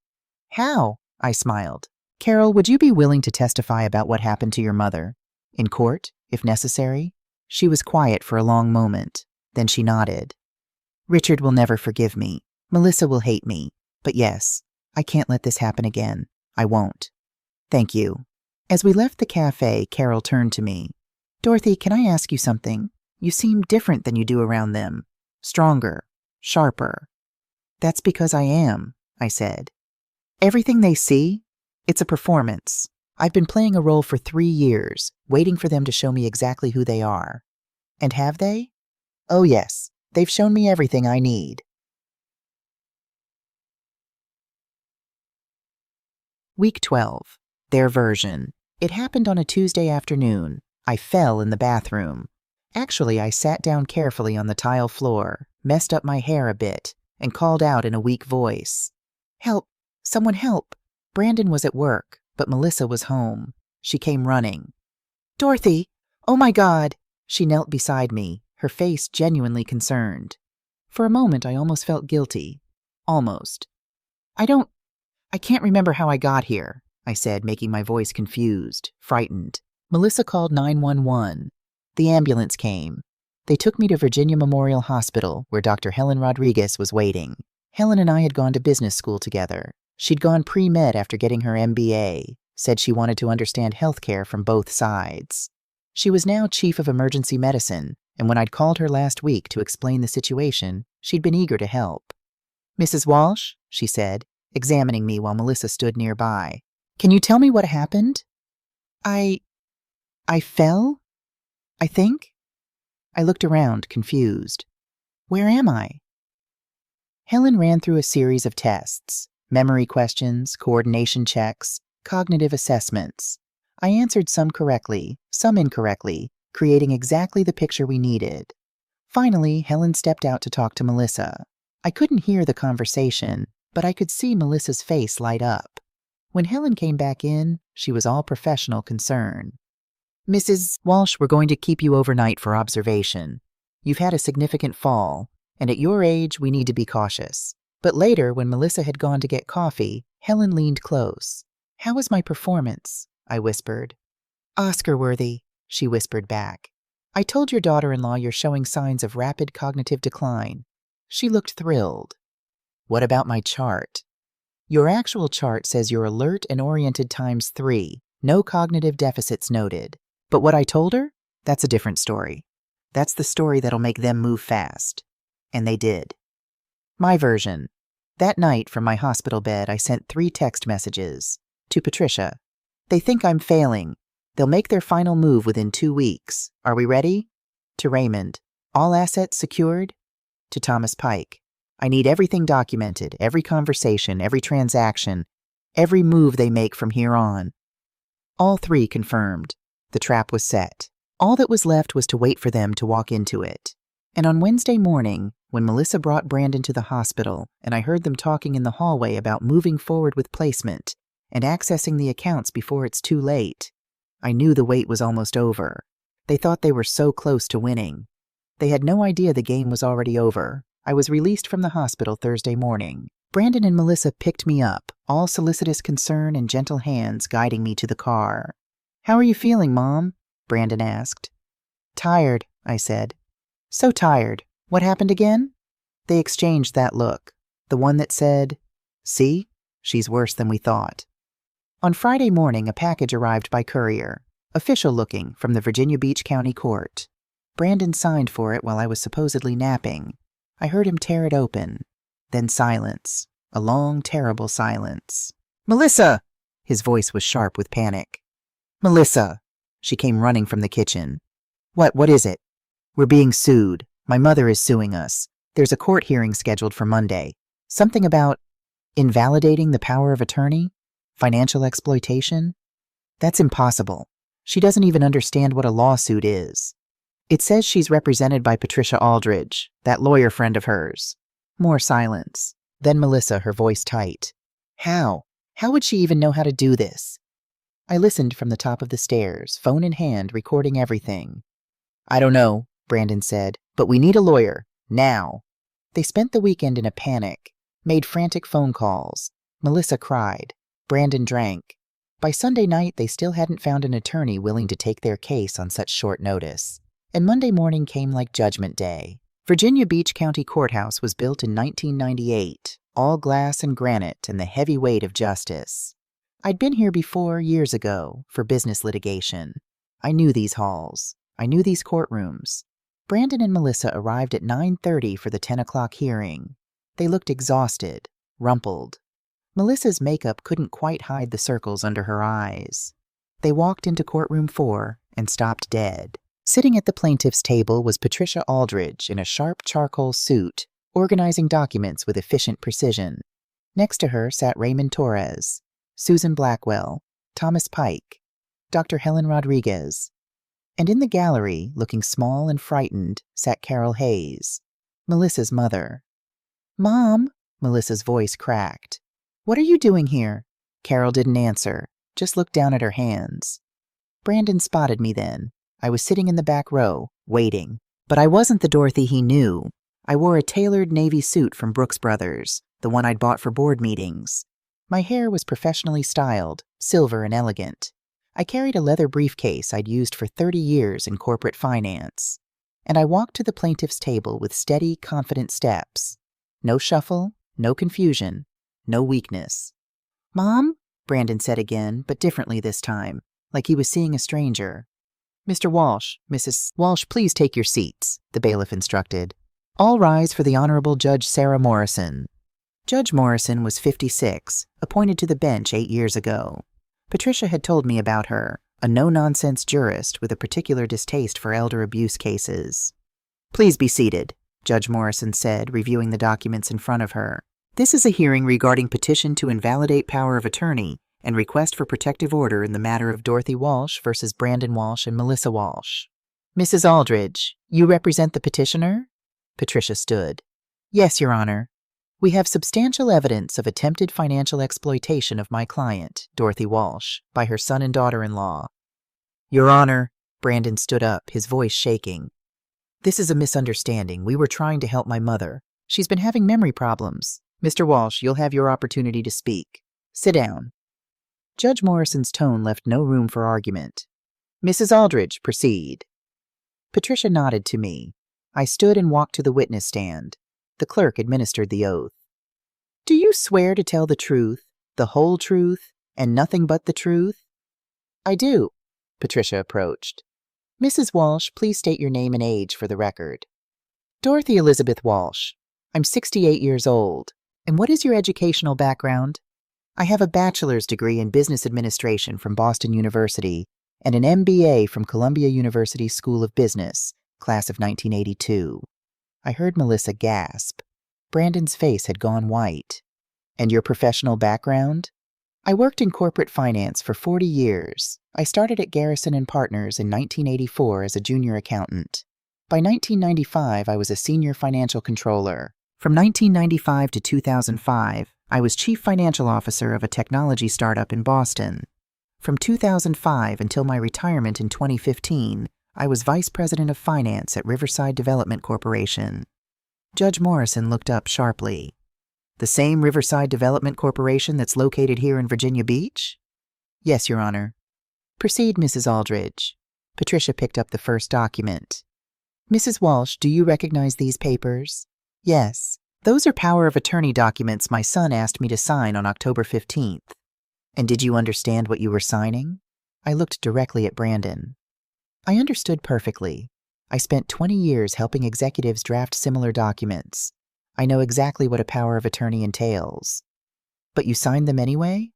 "How?" I smiled. "Carol, would you be willing to testify about what happened to your mother? In court, if necessary?" She was quiet for a long moment. Then she nodded. "Richard will never forgive me. Melissa will hate me. But yes, I can't let this happen again. I won't." "Thank you." As we left the cafe, Carol turned to me. "Dorothy, can I ask you something? You seem different than you do around them. Stronger, sharper." "That's because I am," I said. "Everything they see, it's a performance. I've been playing a role for 3 years, waiting for them to show me exactly who they are." "And have they?" "Oh yes, they've shown me everything I need." Week 12. Their version. It happened on a Tuesday afternoon. I fell in the bathroom. Actually, I sat down carefully on the tile floor. messed up my hair a bit, and called out in a weak voice. "Help! Someone help!" Brandon was at work, but Melissa was home. She came running. "Dorothy! Oh my God!" She knelt beside me, her face genuinely concerned. For a moment, I almost felt guilty. Almost. I can't remember how I got here," I said, making my voice confused, frightened. Melissa called 911. The ambulance came. They took me to Virginia Memorial Hospital, where Dr. Helen Rodriguez was waiting. Helen and I had gone to business school together. She'd gone pre-med after getting her MBA, said she wanted to understand healthcare from both sides. She was now chief of emergency medicine, and when I'd called her last week to explain the situation, she'd been eager to help. "Mrs. Walsh," she said, examining me while Melissa stood nearby, "can you tell me what happened?" I fell, I think." I looked around, confused. "Where am I?" Helen ran through a series of tests, memory questions, coordination checks, cognitive assessments. I answered some correctly, some incorrectly, creating exactly the picture we needed. Finally, Helen stepped out to talk to Melissa. I couldn't hear the conversation, but I could see Melissa's face light up. When Helen came back in, she was all professional concern. "Mrs. Walsh, we're going to keep you overnight for observation. You've had a significant fall, and at your age, we need to be cautious." But later, when Melissa had gone to get coffee, Helen leaned close. "How was my performance?" I whispered. "Oscar-worthy," she whispered back. "I told your daughter-in-law you're showing signs of rapid cognitive decline." She looked thrilled. "What about my chart?" "Your actual chart says you're alert and oriented ×3, no cognitive deficits noted. But what I told her? That's a different story. That's the story that'll make them move fast." And they did. My version. That night from my hospital bed, I sent 3 text messages. To Patricia. "They think I'm failing. They'll make their final move within 2 weeks. Are we ready?" To Raymond. "All assets secured?" To Thomas Pike. "I need everything documented, every conversation, every transaction, every move they make from here on." All 3 confirmed. The trap was set. All that was left was to wait for them to walk into it. And on Wednesday morning, when Melissa brought Brandon to the hospital and I heard them talking in the hallway about moving forward with placement and accessing the accounts before it's too late, I knew the wait was almost over. They thought they were so close to winning. They had no idea the game was already over. I was released from the hospital Thursday morning. Brandon and Melissa picked me up, all solicitous concern and gentle hands guiding me to the car. "How are you feeling, Mom?" Brandon asked. "Tired," I said. "So tired. What happened again?" They exchanged that look, the one that said, "See, she's worse than we thought." On Friday morning, a package arrived by courier, official looking, from the Virginia Beach County Court. Brandon signed for it while I was supposedly napping. I heard him tear it open. Then silence. A long, terrible silence. "Melissa!" His voice was sharp with panic. "Melissa!" She came running from the kitchen. What is it?" "We're being sued. My mother is suing us. There's a court hearing scheduled for Monday. Something about invalidating the power of attorney? Financial exploitation? That's impossible. She doesn't even understand what a lawsuit is. It says she's represented by Patricia Aldridge, that lawyer friend of hers." More silence. Then Melissa, her voice tight. "How? How would she even know how to do this?" I listened from the top of the stairs, phone in hand, recording everything. "I don't know," Brandon said, "but we need a lawyer. Now." They spent the weekend in a panic, made frantic phone calls. Melissa cried. Brandon drank. By Sunday night, they still hadn't found an attorney willing to take their case on such short notice. And Monday morning came like Judgment Day. Virginia Beach County Courthouse was built in 1998, all glass and granite and the heavy weight of justice. I'd been here before, years ago, for business litigation. I knew these halls. I knew these courtrooms. Brandon and Melissa arrived at 9:30 for the 10 o'clock hearing. They looked exhausted, rumpled. Melissa's makeup couldn't quite hide the circles under her eyes. They walked into courtroom 4 and stopped dead. Sitting at the plaintiff's table was Patricia Aldridge in a sharp charcoal suit, organizing documents with efficient precision. Next to her sat Raymond Torres, Susan Blackwell, Thomas Pike, Dr. Helen Rodriguez. And in the gallery, looking small and frightened, sat Carol Hayes. Melissa's mother. "Mom," Melissa's voice cracked. "What are you doing here?" Carol didn't answer, just looked down at her hands. Brandon spotted me then. I was sitting in the back row, waiting. But I wasn't the Dorothy he knew. I wore a tailored navy suit from Brooks Brothers, the one I'd bought for board meetings. My hair was professionally styled, silver and elegant. I carried a leather briefcase I'd used for 30 years in corporate finance. And I walked to the plaintiff's table with steady, confident steps. No shuffle, no confusion, no weakness. "Mom?" Brandon said again, but differently this time, like he was seeing a stranger. "Mr. Walsh, Mrs. Walsh, please take your seats," the bailiff instructed. "All rise for the Honorable Judge Sarah Morrison." Judge Morrison was 56, appointed to the bench 8 years ago. Patricia had told me about her, a no-nonsense jurist with a particular distaste for elder abuse cases. "Please be seated," Judge Morrison said, reviewing the documents in front of her. "This is a hearing regarding petition to invalidate power of attorney and request for protective order in the matter of Dorothy Walsh versus Brandon Walsh and Melissa Walsh. Mrs. Aldridge, you represent the petitioner?" Patricia stood. "Yes, Your Honor. We have substantial evidence of attempted financial exploitation of my client, Dorothy Walsh, by her son and daughter-in-law." "Your Honor," Brandon stood up, his voice shaking. "This is a misunderstanding. We were trying to help my mother. She's been having memory problems. Mr. Walsh, you'll have your opportunity to speak. Sit down." Judge Morrison's tone left no room for argument. "Mrs. Aldridge, proceed." Patricia nodded to me. I stood and walked to the witness stand. The clerk administered the oath. "Do you swear to tell the truth, the whole truth, and nothing but the truth?" "I do." Patricia approached. "Mrs. Walsh, please state your name and age for the record." "Dorothy Elizabeth Walsh. I'm 68 years old. And what is your educational background?" "I have a bachelor's degree in business administration from Boston University and an MBA from Columbia University School of Business, class of 1982. I heard Melissa gasp. Brandon's face had gone white. "And your professional background?" "I worked in corporate finance for 40 years. I started at Garrison & Partners in 1984 as a junior accountant. By 1995, I was a senior financial controller. From 1995 to 2005, I was chief financial officer of a technology startup in Boston. From 2005 until my retirement in 2015, I was vice president of finance at Riverside Development Corporation." Judge Morrison looked up sharply. "The same Riverside Development Corporation that's located here in Virginia Beach?" "Yes, Your Honor." "Proceed, Mrs. Aldridge." Patricia picked up the first document. "Mrs. Walsh, do you recognize these papers?" "Yes. Those are power of attorney documents my son asked me to sign on October 15th. "And did you understand what you were signing?" I looked directly at Brandon. I understood perfectly. I spent 20 years helping executives draft similar documents. I know exactly what a power of attorney entails. "But you signed them anyway?"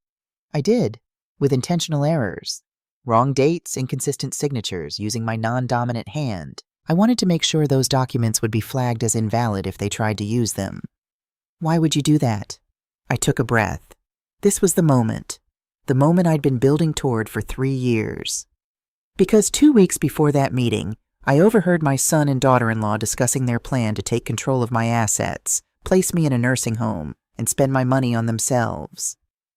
"I did, with intentional errors. Wrong dates, inconsistent signatures, using my non-dominant hand. I wanted to make sure those documents would be flagged as invalid if they tried to use them." "Why would you do that?" I took a breath. This was the moment I'd been building toward for 3 years. "Because 2 weeks before that meeting, I overheard my son and daughter-in-law discussing their plan to take control of my assets, place me in a nursing home, and spend my money on themselves.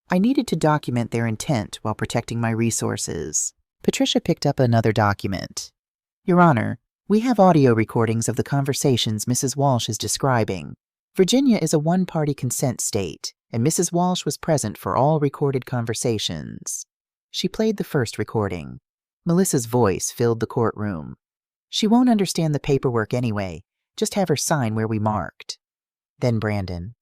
I needed to document their intent while protecting my resources." Patricia picked up another document. "Your Honor, we have audio recordings of the conversations Mrs. Walsh is describing. Virginia is a one-party consent state, and Mrs. Walsh was present for all recorded conversations." She played the first recording. Melissa's voice filled the courtroom. "She won't understand the paperwork anyway. Just have her sign where we marked." Then Brandon.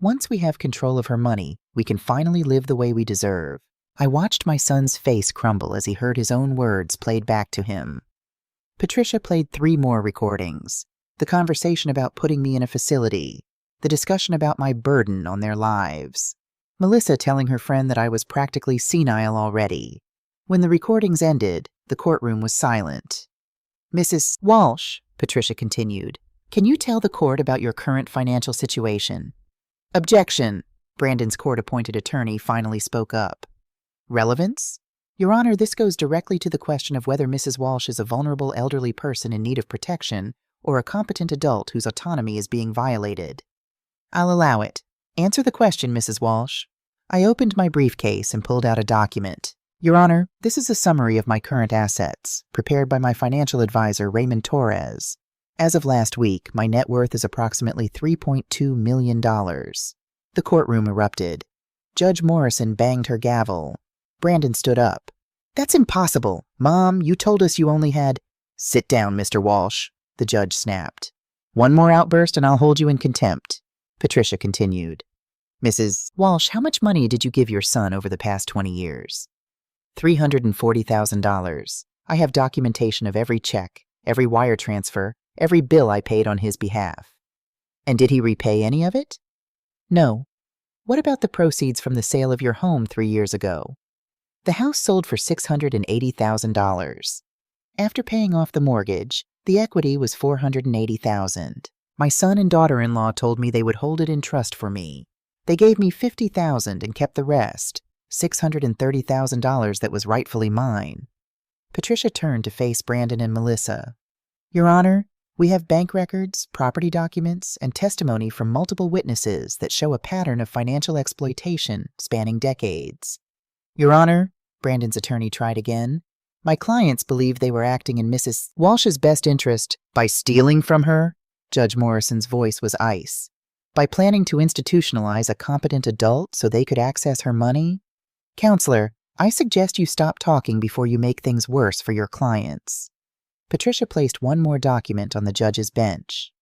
"Once we have control of her money, we can finally live the way we deserve." I watched my son's face crumble as he heard his own words played back to him. Patricia played 3 more recordings. The conversation about putting me in a facility. The discussion about my burden on their lives. Melissa telling her friend that I was practically senile already. When the recordings ended, the courtroom was silent. "Mrs. Walsh," Patricia continued, "can you tell the court about your current financial situation?" "Objection," Brandon's court-appointed attorney finally spoke up. "Relevance? Your Honor, this goes directly to the question of whether Mrs. Walsh is a vulnerable elderly person in need of protection or a competent adult whose autonomy is being violated. I'll allow it. Answer the question, Mrs. Walsh. I opened my briefcase and pulled out a document. Your Honor, this is a summary of my current assets, prepared by my financial advisor, Raymond Torres. As of last week, my net worth is approximately $3.2 million. The courtroom erupted. Judge Morrison banged her gavel. Brandon stood up. That's impossible. Mom, you told us you only had— Sit down, Mr. Walsh, the judge snapped. One more outburst and I'll hold you in contempt. Patricia continued. Mrs. Walsh, how much money did you give your son over the past 20 years? $340,000. I have documentation of every check, every wire transfer, every bill I paid on his behalf. And did he repay any of it? No. What about the proceeds from the sale of your home 3 years ago? The house sold for $680,000. After paying off the mortgage, the equity was $480,000. My son and daughter-in-law told me they would hold it in trust for me. They gave me $50,000 and kept the rest, $630,000 that was rightfully mine. Patricia turned to face Brandon and Melissa. Your Honor, we have bank records, property documents, and testimony from multiple witnesses that show a pattern of financial exploitation spanning decades. Your Honor, Brandon's attorney tried again, my clients believed they were acting in Mrs. Walsh's best interest by stealing from her. Judge Morrison's voice was ice. By planning to institutionalize a competent adult so they could access her money? Counselor, I suggest you stop talking before you make things worse for your clients. Patricia placed one more document on the judge's bench.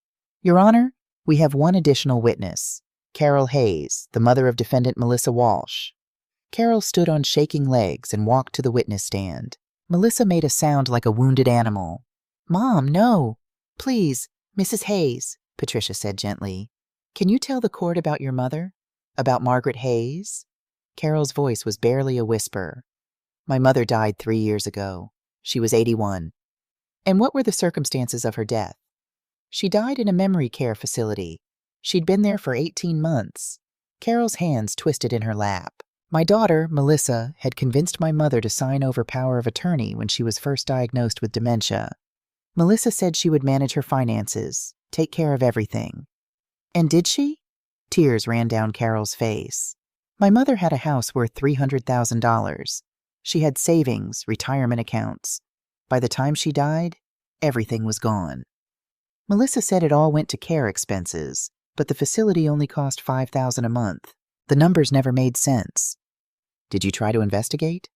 Your Honor, we have one additional witness, Carol Hayes, the mother of defendant Melissa Walsh. Carol stood on shaking legs and walked to the witness stand. Melissa made a sound like a wounded animal. Mom, no. Please, Mrs. Hayes, Patricia said gently. Can you tell the court about your mother? About Margaret Hayes? Carol's voice was barely a whisper. My mother died 3 years ago. She was 81. And what were the circumstances of her death? She died in a memory care facility. She'd been there for 18 months. Carol's hands twisted in her lap. My daughter, Melissa, had convinced my mother to sign over power of attorney when she was first diagnosed with dementia. Melissa said she would manage her finances, take care of everything. And did she? Tears ran down Carol's face. My mother had a house worth $300,000. She had savings, retirement accounts. By the time she died, everything was gone. Melissa said it all went to care expenses, but the facility only cost $5,000 a month. The numbers never made sense. Did you try to investigate?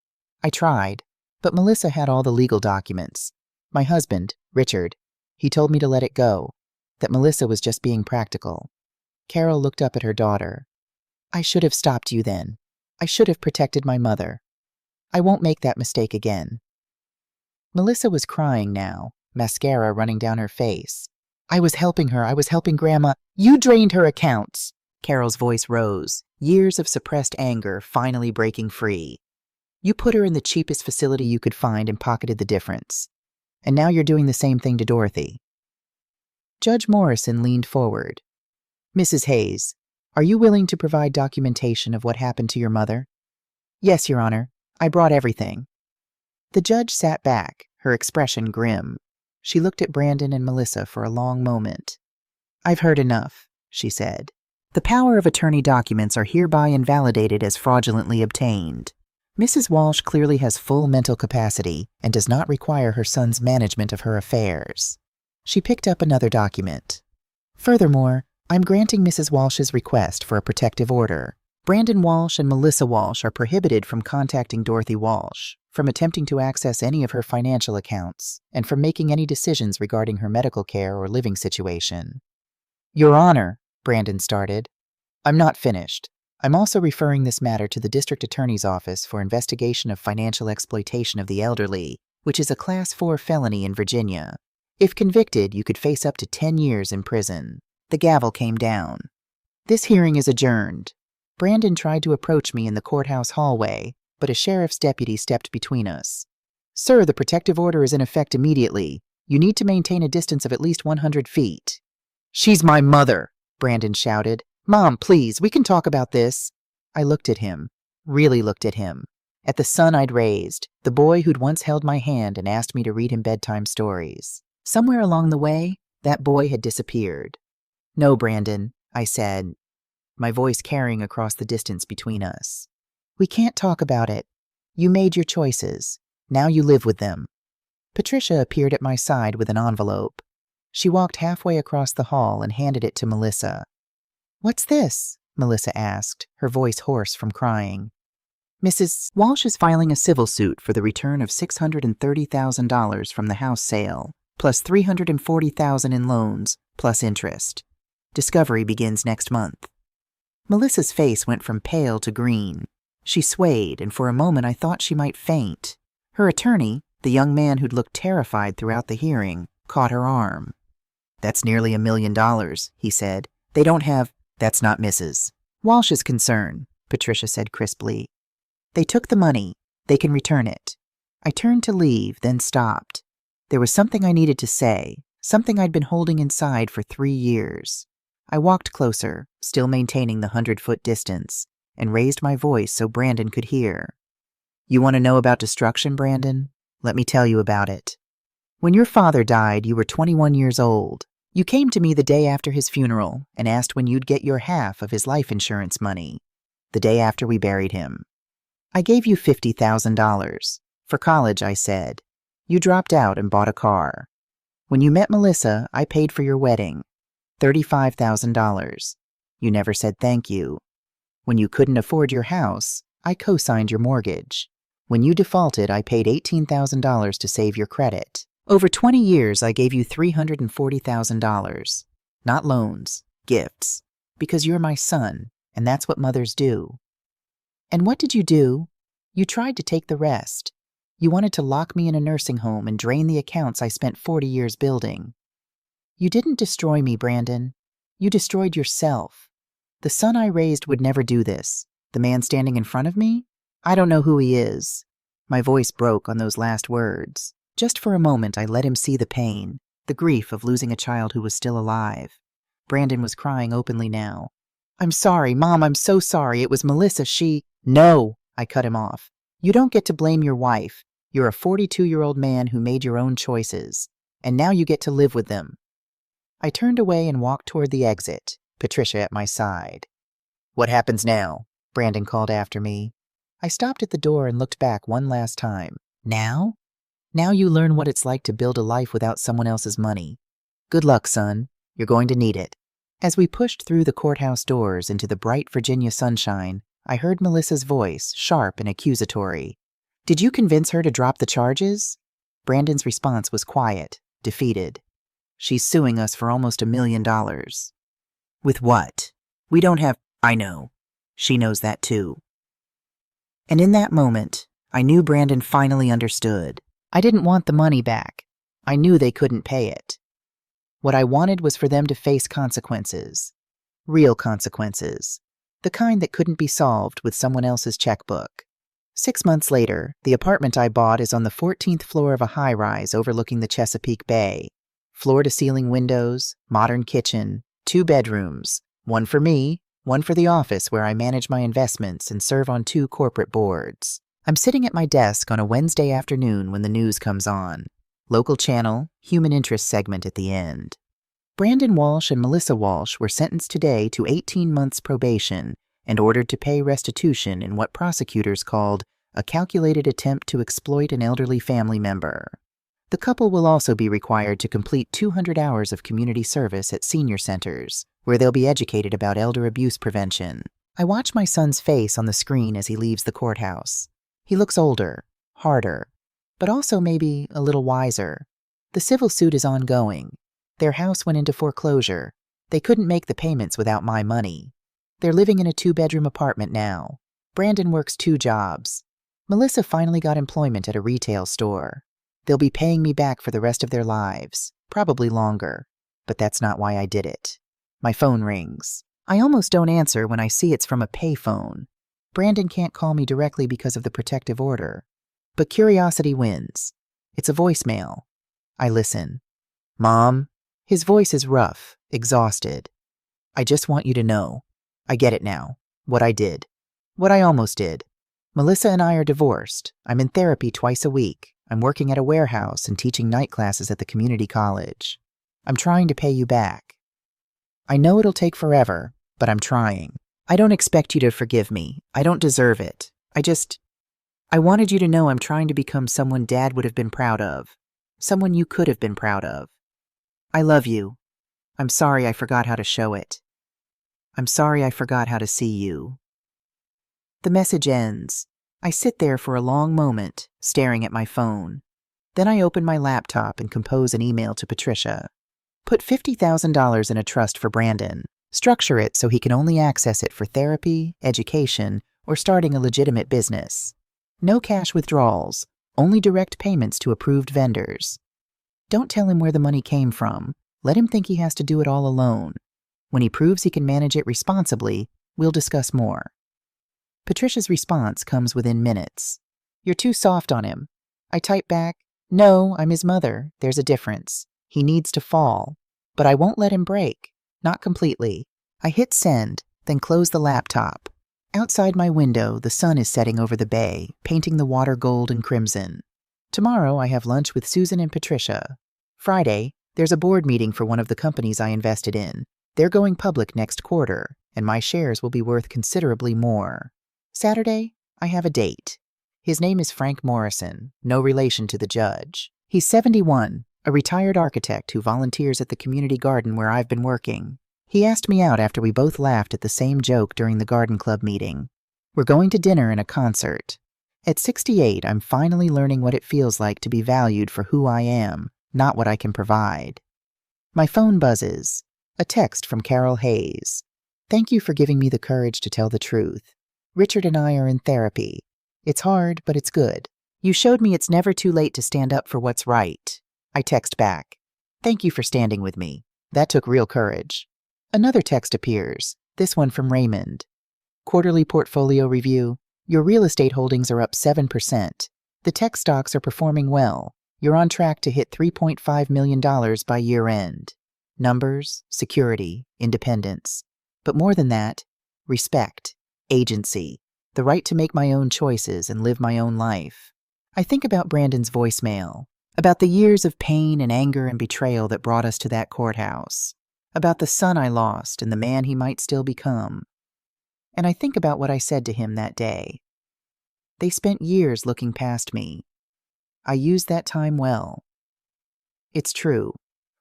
I tried, but Melissa had all the legal documents. My husband, Richard, he told me to let it go, that Melissa was just being practical. Carol looked up at her daughter. I should have stopped you then. I should have protected my mother. I won't make that mistake again. Melissa was crying now, mascara running down her face. I was helping her. I was helping Grandma. You drained her accounts. Carol's voice rose, years of suppressed anger finally breaking free. You put her in the cheapest facility you could find and pocketed the difference. And now you're doing the same thing to Dorothy. Judge Morrison leaned forward. Mrs. Hayes, are you willing to provide documentation of what happened to your mother? Yes, Your Honor. I brought everything. The judge sat back, her expression grim. She looked at Brandon and Melissa for a long moment. I've heard enough, she said. The power of attorney documents are hereby invalidated as fraudulently obtained. Mrs. Walsh clearly has full mental capacity and does not require her son's management of her affairs. She picked up another document. Furthermore, I'm granting Mrs. Walsh's request for a protective order. Brandon Walsh and Melissa Walsh are prohibited from contacting Dorothy Walsh, from attempting to access any of her financial accounts, and from making any decisions regarding her medical care or living situation. Your Honor, Brandon started. I'm not finished. I'm also referring this matter to the District Attorney's Office for investigation of financial exploitation of the elderly, which is a Class 4 felony in Virginia. If convicted, you could face up to 10 years in prison. The gavel came down. This hearing is adjourned. Brandon tried to approach me in the courthouse hallway, but a sheriff's deputy stepped between us. Sir, the protective order is in effect immediately. You need to maintain a distance of at least 100 feet. She's my mother, Brandon shouted. Mom, please, we can talk about this. I looked at him, really looked at him, at the son I'd raised, the boy who'd once held my hand and asked me to read him bedtime stories. Somewhere along the way, That boy had disappeared. No, Brandon, I said, my voice carrying across the distance between us. We can't talk about it. You made your choices. Now you live with them. Patricia appeared at my side with an envelope. She walked halfway across the hall and handed it to Melissa. What's this? Melissa asked, her voice hoarse from crying. Mrs. Walsh is filing a civil suit for the return of $630,000 from the house sale, plus $340,000 in loans, plus interest. Discovery begins next month. Melissa's face went from pale to green. She swayed, and for a moment I thought she might faint. Her attorney, the young man who'd looked terrified throughout the hearing, caught her arm. That's nearly $1 million, he said. They don't have... That's not Mrs. Walsh's concern, Patricia said crisply. They took the money. They can return it. I turned to leave, then stopped. There was something I needed to say, something I'd been holding inside for 3 years. I walked closer, still maintaining the 100-foot distance, and raised my voice so Brandon could hear. You want to know about destruction, Brandon? Let me tell you about it. When your father died, you were 21 years old. You came to me the day after his funeral and asked when you'd get your half of his life insurance money, the day after we buried him. I gave you $50,000. For college, I said. You dropped out and bought a car. When you met Melissa, I paid for your wedding, $35,000. You never said thank you. When you couldn't afford your house, I co-signed your mortgage. When you defaulted, I paid $18,000 to save your credit. Over 20 years, I gave you $340,000. Not loans, gifts. Because you're my son, and that's what mothers do. And what did you do? You tried to take the rest. You wanted to lock me in a nursing home and drain the accounts I spent 40 years building. You didn't destroy me, Brandon. You destroyed yourself. The son I raised would never do this. The man standing in front of me? I don't know who he is. My voice broke on those last words. Just for a moment, I let him see the pain, the grief of losing a child who was still alive. Brandon was crying openly now. I'm sorry, Mom, I'm so sorry. It was Melissa, she... No, I cut him off. You don't get to blame your wife. You're a 42-year-old man who made your own choices, and now you get to live with them. I turned away and walked toward the exit, Patricia at my side. What happens now? Brandon called after me. I stopped at the door and looked back one last time. Now? Now you learn what it's like to build a life without someone else's money. Good luck, son. You're going to need it. As we pushed through the courthouse doors into the bright Virginia sunshine, I heard Melissa's voice, sharp and accusatory. Did you convince her to drop the charges? Brandon's response was quiet, defeated. She's suing us for almost $1 million. With what? We don't have... I know. She knows that too. And in that moment, I knew Brandon finally understood. I didn't want the money back. I knew they couldn't pay it. What I wanted was for them to face consequences. Real consequences. The kind that couldn't be solved with someone else's checkbook. 6 months later, the apartment I bought is on the 14th floor of a high-rise overlooking the Chesapeake Bay. Floor-to-ceiling windows, modern kitchen, 2 bedrooms, one for me, one for the office where I manage my investments and serve on 2 corporate boards. I'm sitting at my desk on a Wednesday afternoon when the news comes on. Local channel, human interest segment at the end. Brandon Walsh and Melissa Walsh were sentenced today to 18 months probation and ordered to pay restitution in what prosecutors called a calculated attempt to exploit an elderly family member. The couple will also be required to complete 200 hours of community service at senior centers, where they'll be educated about elder abuse prevention. I watch my son's face on the screen as he leaves the courthouse. He looks older, harder, but also maybe a little wiser. The civil suit is ongoing. Their house went into foreclosure. They couldn't make the payments without my money. They're living in a 2-bedroom apartment now. Brandon works 2 jobs. Melissa finally got employment at a retail store. They'll be paying me back for the rest of their lives, probably longer. But that's not why I did it. My phone rings. I almost don't answer when I see it's from a payphone. Brandon can't call me directly because of the protective order. But curiosity wins. It's a voicemail. I listen. Mom? His voice is rough, exhausted. I just want you to know. I get it now. What I did. What I almost did. Melissa and I are divorced. I'm in therapy twice a week. I'm working at a warehouse and teaching night classes at the community college. I'm trying to pay you back. I know it'll take forever, but I'm trying. I don't expect you to forgive me. I don't deserve it. I wanted you to know I'm trying to become someone Dad would have been proud of. Someone you could have been proud of. I love you. I'm sorry I forgot how to show it. I'm sorry I forgot how to see you. The message ends. I sit there for a long moment, staring at my phone. Then I open my laptop and compose an email to Patricia. Put $50,000 in a trust for Brandon. Structure it so he can only access it for therapy, education, or starting a legitimate business. No cash withdrawals, only direct payments to approved vendors. Don't tell him where the money came from. Let him think he has to do it all alone. When he proves he can manage it responsibly, we'll discuss more. Patricia's response comes within minutes. You're too soft on him. I type back, no, I'm his mother. There's a difference. He needs to fall. But I won't let him break. Not completely. I hit send, then close the laptop. Outside my window, the sun is setting over the bay, painting the water gold and crimson. Tomorrow, I have lunch with Susan and Patricia. Friday, there's a board meeting for one of the companies I invested in. They're going public next quarter, and my shares will be worth considerably more. Saturday, I have a date. His name is Frank Morrison, no relation to the judge. He's 71, a retired architect who volunteers at the community garden where I've been working. He asked me out after we both laughed at the same joke during the garden club meeting. We're going to dinner and a concert. At 68, I'm finally learning what it feels like to be valued for who I am, not what I can provide. My phone buzzes. A text from Carol Hayes. Thank you for giving me the courage to tell the truth. Richard and I are in therapy. It's hard, but it's good. You showed me it's never too late to stand up for what's right. I text back. Thank you for standing with me. That took real courage. Another text appears, this one from Raymond. Quarterly portfolio review. Your real estate holdings are up 7%. The tech stocks are performing well. You're on track to hit $3.5 million by year end. Numbers, security, independence. But more than that, respect, agency, the right to make my own choices and live my own life. I think about Brandon's voicemail, about the years of pain and anger and betrayal that brought us to that courthouse, about the son I lost and the man he might still become. And I think about what I said to him that day. They spent years looking past me. I used that time well. It's true.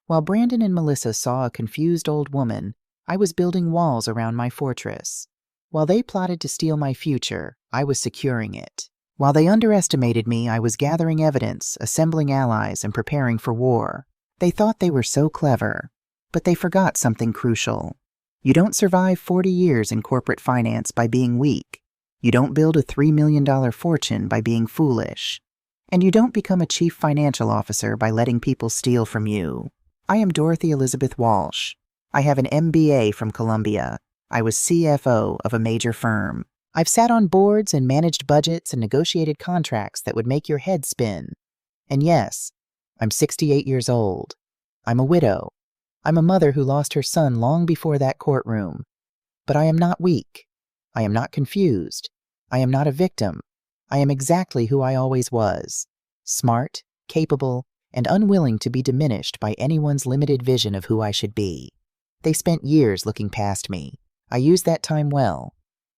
While Brandon and Melissa saw a confused old woman, I was building walls around my fortress. While they plotted to steal my future, I was securing it. While they underestimated me, I was gathering evidence, assembling allies, and preparing for war. They thought they were so clever, but they forgot something crucial. You don't survive 40 years in corporate finance by being weak. You don't build a $3 million fortune by being foolish. And you don't become a chief financial officer by letting people steal from you. I am Dorothy Elizabeth Walsh. I have an MBA from Columbia. I was CFO of a major firm. I've sat on boards and managed budgets and negotiated contracts that would make your head spin. And yes, I'm 68 years old. I'm a widow. I'm a mother who lost her son long before that courtroom. But I am not weak. I am not confused. I am not a victim. I am exactly who I always was. Smart, capable, and unwilling to be diminished by anyone's limited vision of who I should be. They spent years looking past me. I used that time well.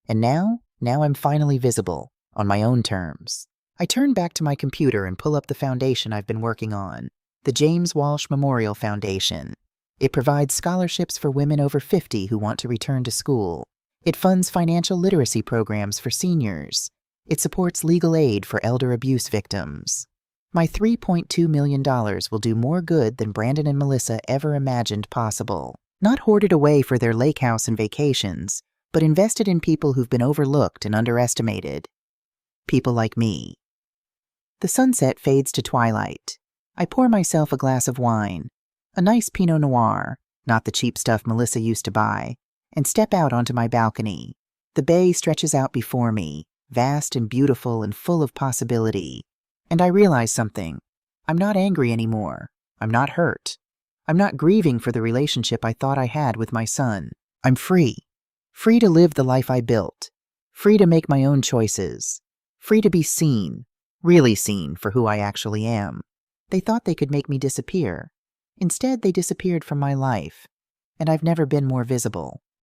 And now I'm finally visible, on my own terms. I turn back to my computer and pull up the foundation I've been working on, the James Walsh Memorial Foundation. It provides scholarships for women over 50 who want to return to school. It funds financial literacy programs for seniors. It supports legal aid for elder abuse victims. My $3.2 million will do more good than Brandon and Melissa ever imagined possible. Not hoarded away for their lake house and vacations, but invested in people who've been overlooked and underestimated. People like me. The sunset fades to twilight. I pour myself a glass of wine, a nice Pinot Noir, not the cheap stuff Melissa used to buy, and step out onto my balcony. The bay stretches out before me, vast and beautiful and full of possibility. And I realize something. I'm not angry anymore. I'm not hurt. I'm not grieving for the relationship I thought I had with my son. I'm free. Free to live the life I built. Free to make my own choices. Free to be seen, really seen for who I actually am. They thought they could make me disappear. Instead, they disappeared from my life, and I've never been more visible.